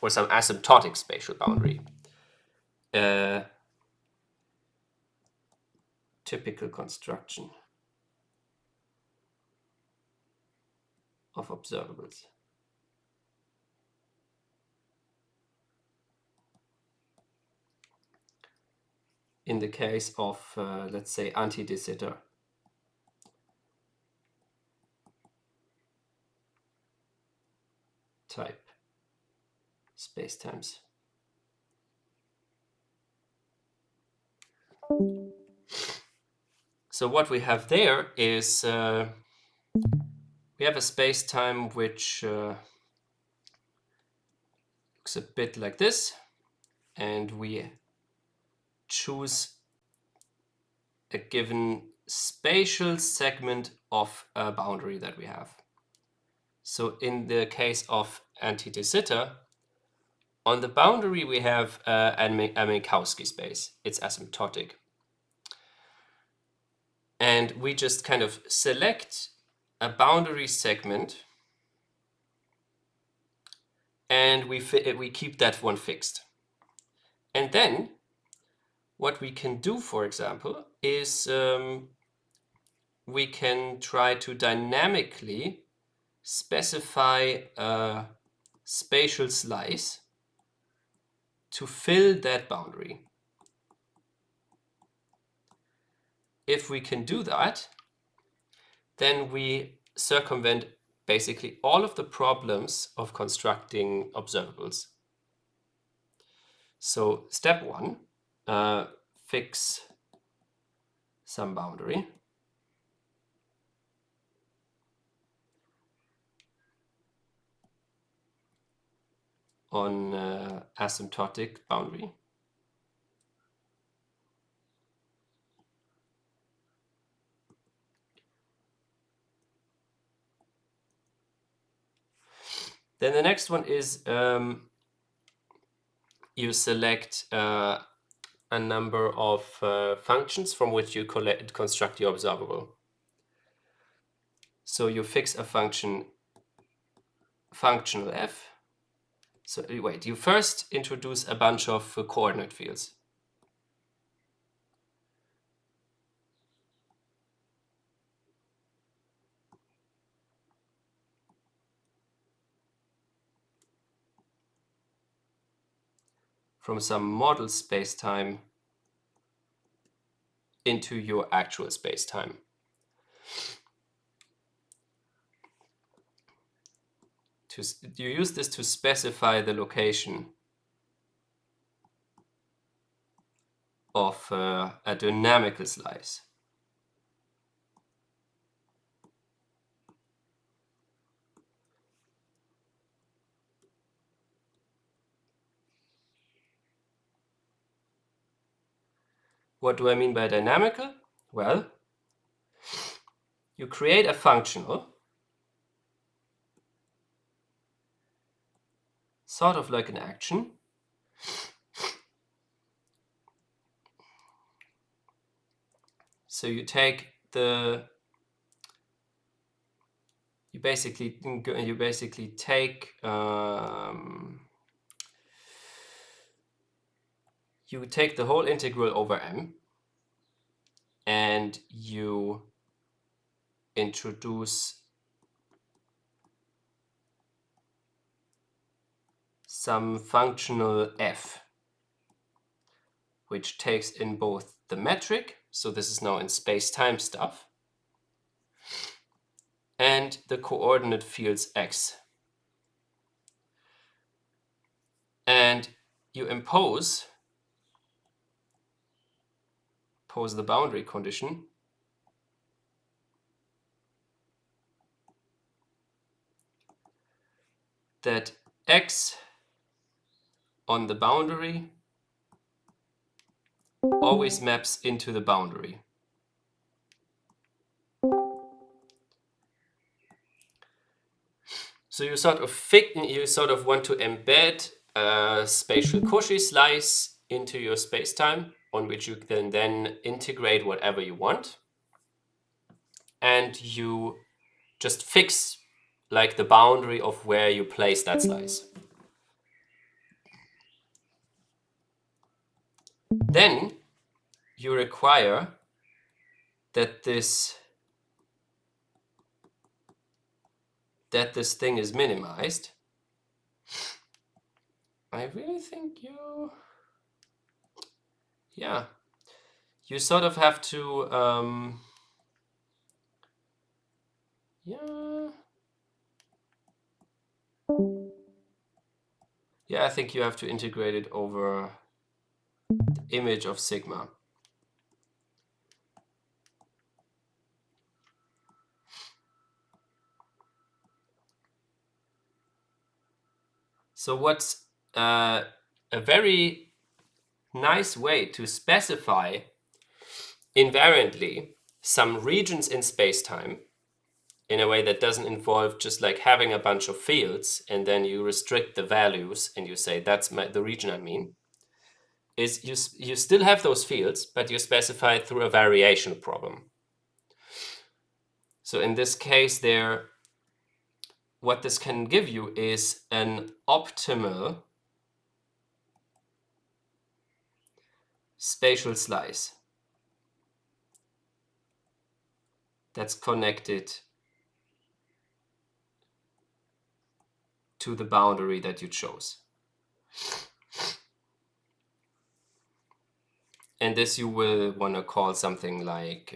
or some asymptotic spatial boundary. Typical construction of observables. In the case of, let's say, anti-de Sitter. Type spacetimes. So what we have there is we have a spacetime which looks a bit like this, and we choose a given spatial segment of a boundary that we have. So in the case of anti-de Sitter, on the boundary we have a Minkowski space. It's asymptotic. And we just kind of select a boundary segment and we keep that one fixed. And then what we can do, for example, is we can try to dynamically specify a spatial slice to fill that boundary. If we can do that, then we circumvent basically all of the problems of constructing observables. So step 1, fix some boundary on asymptotic boundary. Then the next one is you select a number of functions from which you construct your observable. So you fix a functional f. So wait, you first introduce a bunch of coordinate fields. From some model spacetime into your actual spacetime. You use this to specify the location of a dynamical slice. What do I mean by dynamical? Well, you create a functional, sort of like an action. So you take you basically take you take the whole integral over m, and you introduce some functional f, which takes in both the metric, so this is now in space-time stuff, and the coordinate fields x. And you impose the boundary condition that x on the boundary always maps into the boundary. So you sort of want to embed a spatial Cauchy slice into your spacetime, on which you can then integrate whatever you want, and you just fix like the boundary of where you place that slice. Then you require that this thing is minimized. I really think you sort of have to I think you have to integrate it over the image of sigma. So what's a very nice way to specify invariantly some regions in spacetime in a way that doesn't involve just like having a bunch of fields and then you restrict the values and you say that's the region I mean, is you still have those fields, but you specify it through a variation problem. So in this case what this can give you is an optimal spatial slice that's connected to the boundary that you chose. And this you will want to call something like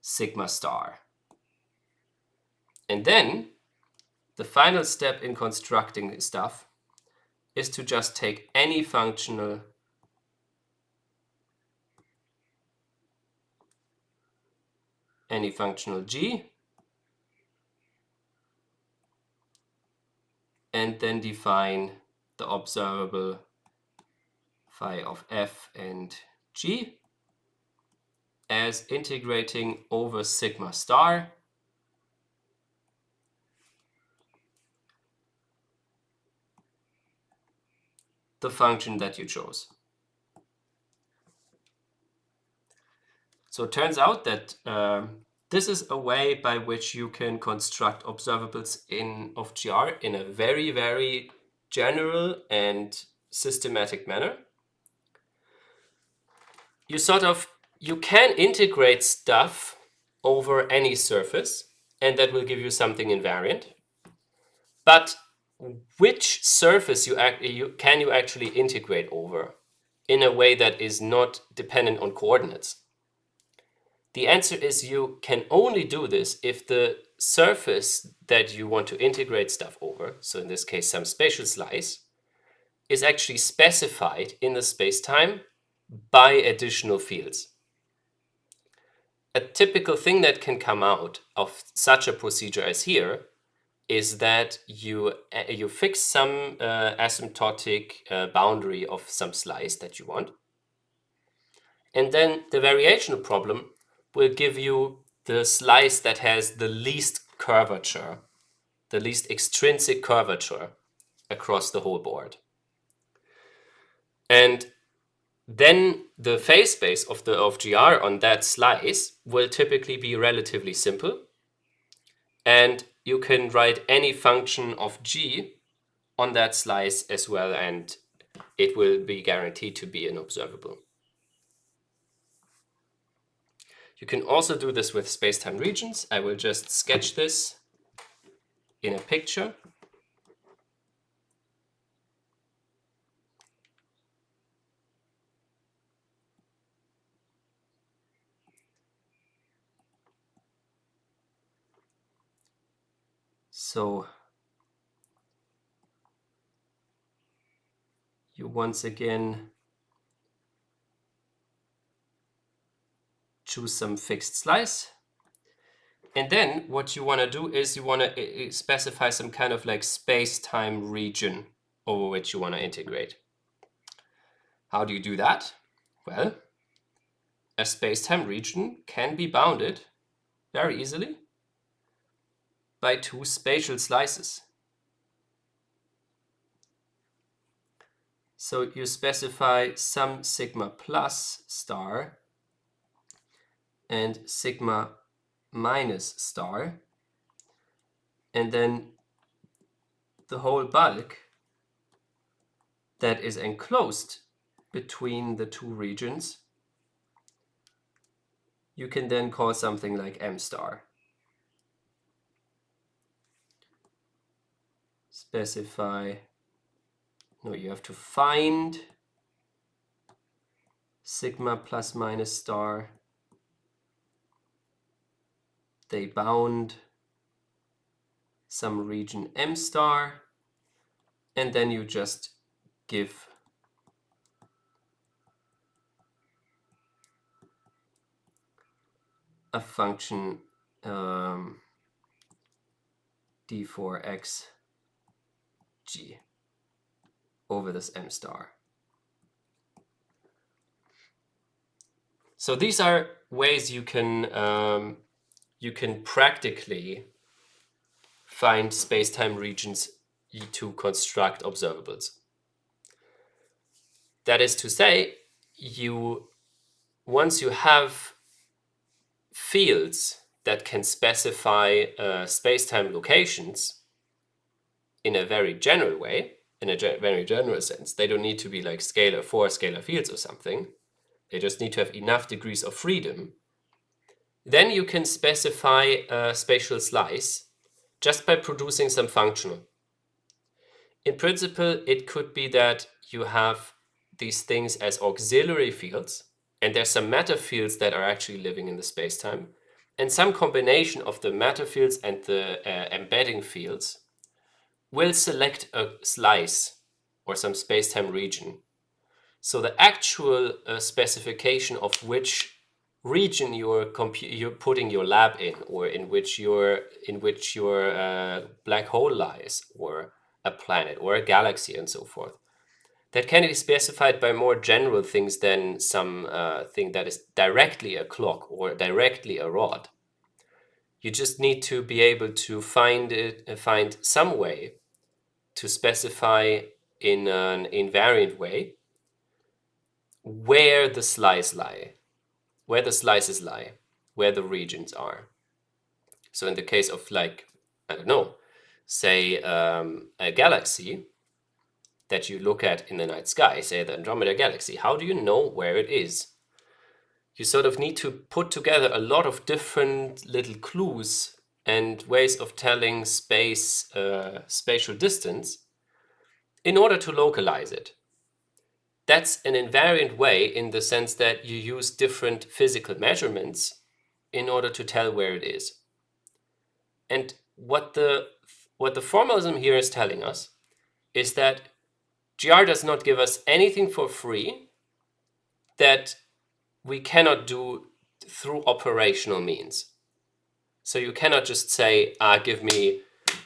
sigma star. And then the final step in constructing this stuff is to just take any functional g and then define the observable phi of f and g as integrating over sigma star the function that you chose. So it turns out that this is a way by which you can construct observables of GR in a very, very general and systematic manner. You can integrate stuff over any surface, and that will give you something invariant. But which surface can you actually integrate over in a way that is not dependent on coordinates? The answer is you can only do this if the surface that you want to integrate stuff over, so in this case some spatial slice, is actually specified in the spacetime by additional fields. A typical thing that can come out of such a procedure as here is that you fix some asymptotic boundary of some slice that you want. And then the variational problem will give you the slice that has the least curvature, the least extrinsic curvature across the whole board. And then the phase space of GR on that slice will typically be relatively simple. And you can write any function of G on that slice as well, and it will be guaranteed to be an observable. You can also do this with spacetime regions. I will just sketch this in a picture. So you once again choose some fixed slice. And then what you want to do is you want to specify some kind of like space-time region over which you want to integrate. How do you do that? Well, a space-time region can be bounded very easily by two spatial slices. So you specify some sigma plus star and sigma minus star, and then the whole bulk that is enclosed between the two regions, you can then call something like m star. You have to find sigma plus minus star. They bound some region m star, and then you just give a function d4x g over this m star. So these are ways you can practically find space-time regions to construct observables. That is to say, once you have fields that can specify space-time locations in a very general way, in a very general sense, they don't need to be like four scalar fields or something. They just need to have enough degrees of freedom. Then you can specify a spatial slice just by producing some functional. In principle, it could be that you have these things as auxiliary fields, and there's some matter fields that are actually living in the spacetime, and some combination of the matter fields and the embedding fields will select a slice or some space-time region. So the actual specification of which region you're putting your lab in, or in which your black hole lies, or a planet or a galaxy and so forth, that can be specified by more general things than some thing that is directly a clock or directly a rod. You just need to be able to find some way to specify in an invariant way where the slices lie, where the regions are. So in the case of, like, I don't know, say a galaxy that you look at in the night sky, say the Andromeda Galaxy, how do you know where it is? You sort of need to put together a lot of different little clues and ways of telling spatial distance in order to localize it. That's an invariant way in the sense that you use different physical measurements in order to tell where it is. And what the formalism here is telling us is that GR does not give us anything for free that we cannot do through operational means. So you cannot just say, give me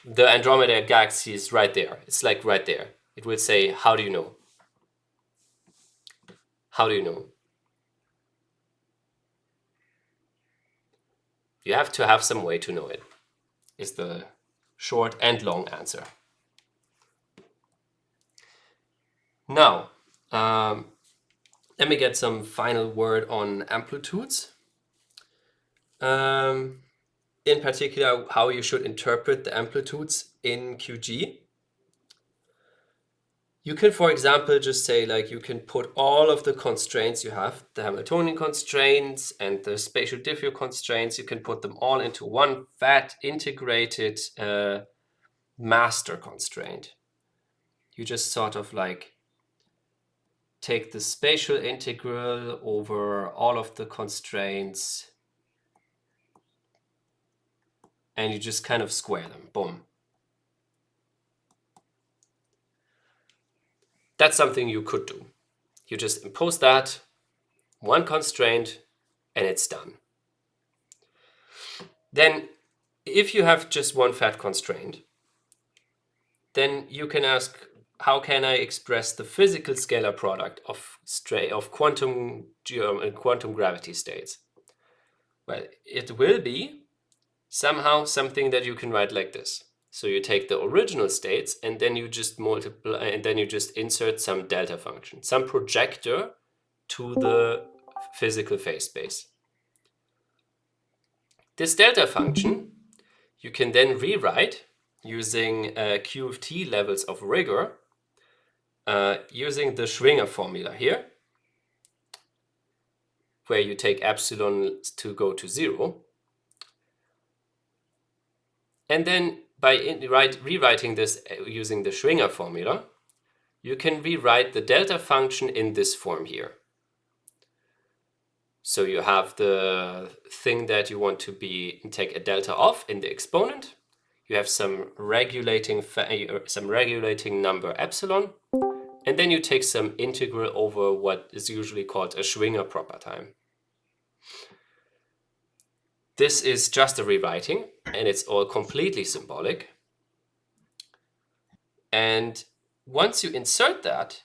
the Andromeda Galaxy is right there. It's like right there. It will say, how do you know? How do you know? You have to have some way to know it, is the short and long answer. Now, let me get some final word on amplitudes. In particular, how you should interpret the amplitudes in QG. You can, for example, just say, like, you can put all of the constraints you have, the Hamiltonian constraints and the spatial diffeor constraints, you can put them all into one fat integrated master constraint. You just sort of like take the spatial integral over all of the constraints and you just kind of square them. Boom. That's something you could do. You just impose that, one constraint, and it's done. Then, if you have just one fat constraint, then you can ask, how can I express the physical scalar product of quantum gravity states? Well, it will be somehow something that you can write like this. So you take the original states and then you just multiply, and then you just insert some delta function, some projector to the physical phase space. This delta function you can then rewrite using Q of t levels of rigor, using the Schwinger formula here, where you take epsilon to go to 0. And then by rewriting this using the Schwinger formula, you can rewrite the delta function in this form here. So you have the thing that you want to take a delta of in the exponent. You have some regulating number epsilon, and then you take some integral over what is usually called a Schwinger proper time. This is just a rewriting, and it's all completely symbolic. And once you insert that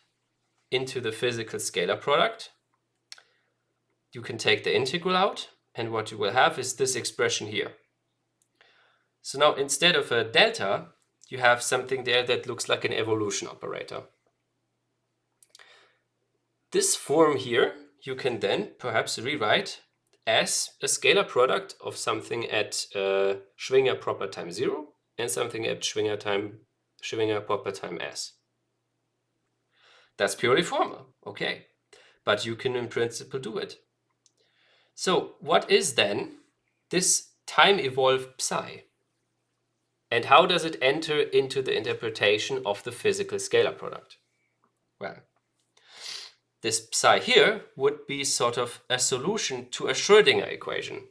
into the physical scalar product, you can take the integral out, and what you will have is this expression here. So now instead of a delta, you have something there that looks like an evolution operator. This form here you can then perhaps rewrite as a scalar product of something at Schwinger proper time 0 and something at Schwinger proper time s. That's purely formal, okay, but you can in principle do it. So what is then this time-evolved psi? And how does it enter into the interpretation of the physical scalar product? Well, this psi here would be sort of a solution to a Schrödinger equation.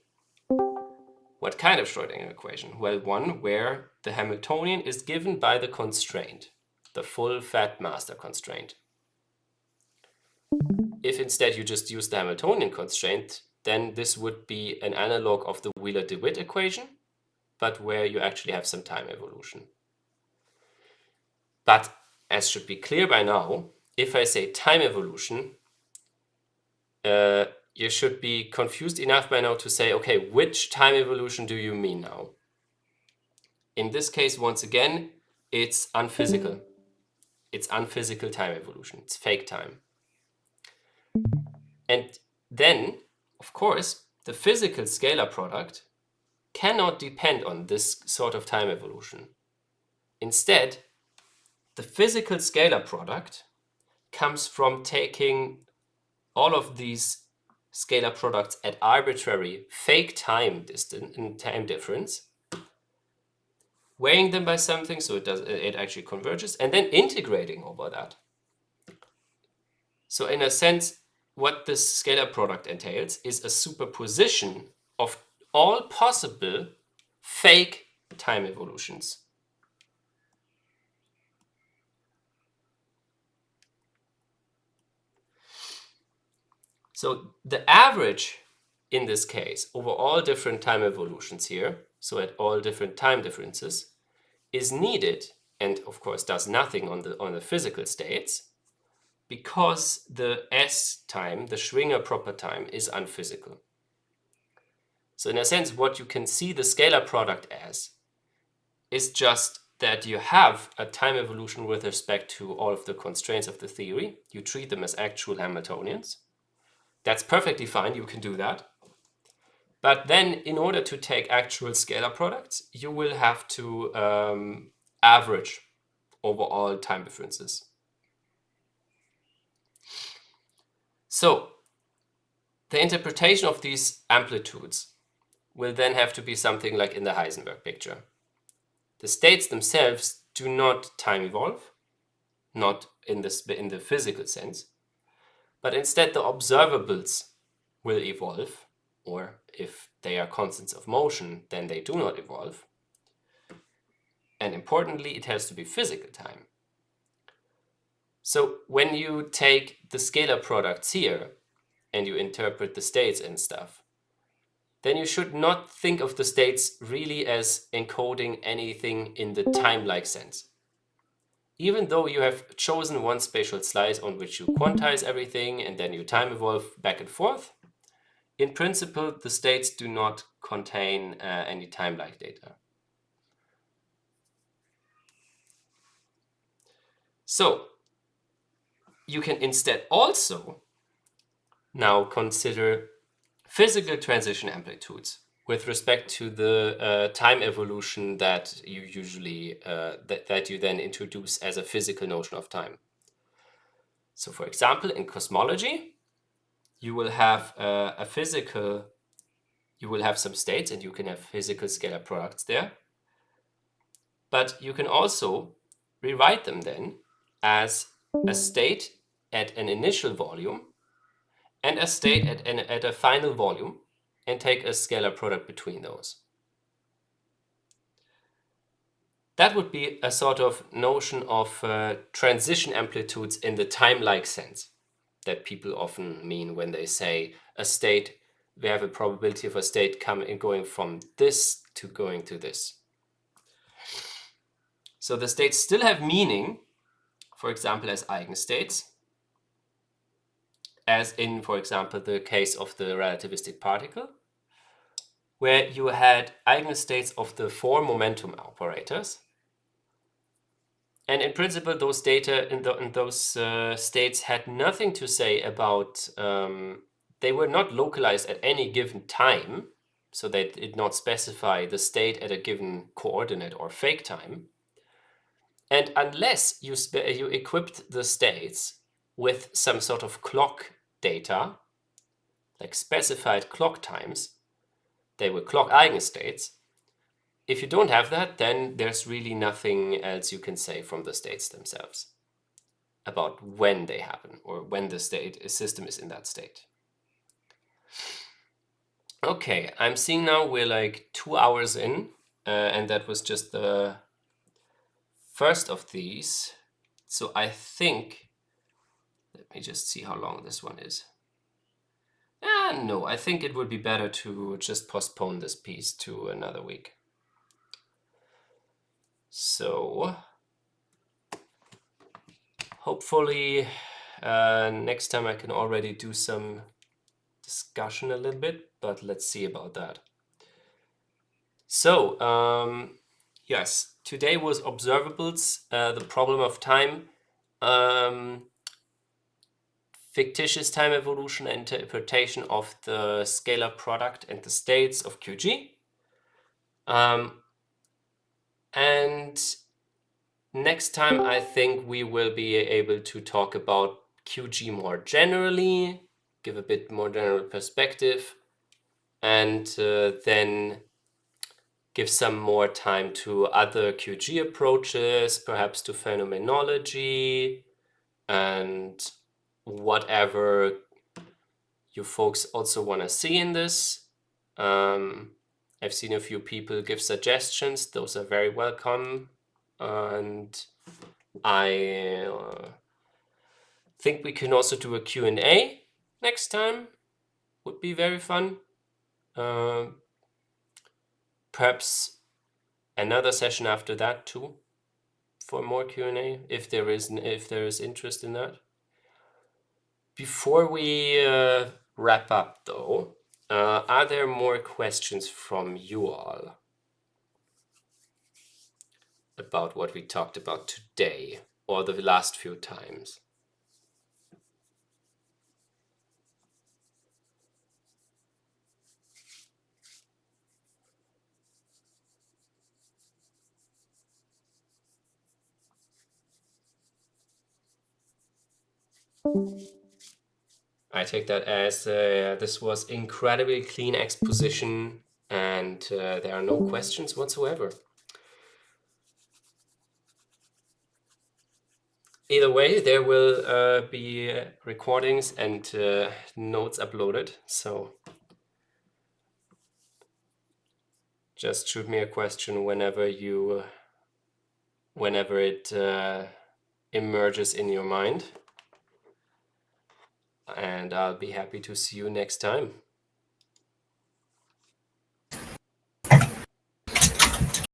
What kind of Schrödinger equation? Well, one where the Hamiltonian is given by the constraint, the full fat master constraint. If instead you just use the Hamiltonian constraint, then this would be an analog of the Wheeler-DeWitt equation, but where you actually have some time evolution. But as should be clear by now, if I say time evolution, you should be confused enough by now to say, okay, which time evolution do you mean now? In this case, once again, it's unphysical. It's unphysical time evolution. It's fake time. And then, of course, the physical scalar product cannot depend on this sort of time evolution. Instead, the physical scalar product comes from taking all of these scalar products at arbitrary fake time difference, weighing them by something so it actually converges, and then integrating over that. So in a sense, what this scalar product entails is a superposition of all possible fake time evolutions. So the average in this case over all different time evolutions here, so at all different time differences, is needed and of course does nothing on the physical states because the S time, the Schwinger proper time, is unphysical. So in a sense, what you can see the scalar product as is just that you have a time evolution with respect to all of the constraints of the theory. You treat them as actual Hamiltonians. That's perfectly fine, you can do that. But then in order to take actual scalar products, you will have to average over all time differences. So the interpretation of these amplitudes will then have to be something like in the Heisenberg picture. The states themselves do not time evolve, not in the physical sense, but instead the observables will evolve, or if they are constants of motion, then they do not evolve. And importantly, it has to be physical time. So when you take the scalar products here and you interpret the states and stuff, then you should not think of the states really as encoding anything in the time-like sense. Even though you have chosen one spatial slice on which you quantize everything and then you time evolve back and forth, in principle, the states do not contain any time-like data. So you can instead also now consider physical transition amplitudes with respect to the time evolution that you usually that you then introduce as a physical notion of time. So for example, in cosmology, you will have you will have some states and you can have physical scalar products there. But you can also rewrite them then as a state at an initial volume and a state at a final volume and take a scalar product between those. That would be a sort of notion of transition amplitudes in the time-like sense that people often mean when they say a state, we have a probability of a state going from this to going to this. So the states still have meaning, for example, as eigenstates, as in, for example, the case of the relativistic particle, where you had eigenstates of the four momentum operators. And in principle, those data in those states had nothing to say about, they were not localized at any given time, so they did not specify the state at a given coordinate or fake time. And unless you equipped the states with some sort of clock data, like specified clock times, they were clock eigenstates. If you don't have that, then there's really nothing else you can say from the states themselves about when they happen or when the system is in that state. Okay, I'm seeing now we're like 2 hours in, and that was just the first of these. So I think, let me just see how long this one is. No, I think it would be better to just postpone this piece to another week. So hopefully next time I can already do some discussion a little bit, but let's see about that. So yes, today was observables, the problem of time, fictitious time evolution, interpretation of the scalar product and the states of QG. And next time, I think we will be able to talk about QG more generally, give a bit more general perspective, and then give some more time to other QG approaches, perhaps to phenomenology, and whatever you folks also want to see in this. I've seen a few people give suggestions. Those are very welcome. And I think we can also do a Q&A next time. Would be very fun. Perhaps another session after that too, for more Q&A, if there is interest in that. Before we wrap up, though, are there more questions from you all about what we talked about today or the last few times? I take that as this was incredibly clean exposition and there are no questions whatsoever. Either way, there will be recordings and notes uploaded, so just shoot me a question whenever it emerges in your mind, and I'll be happy to see you next time.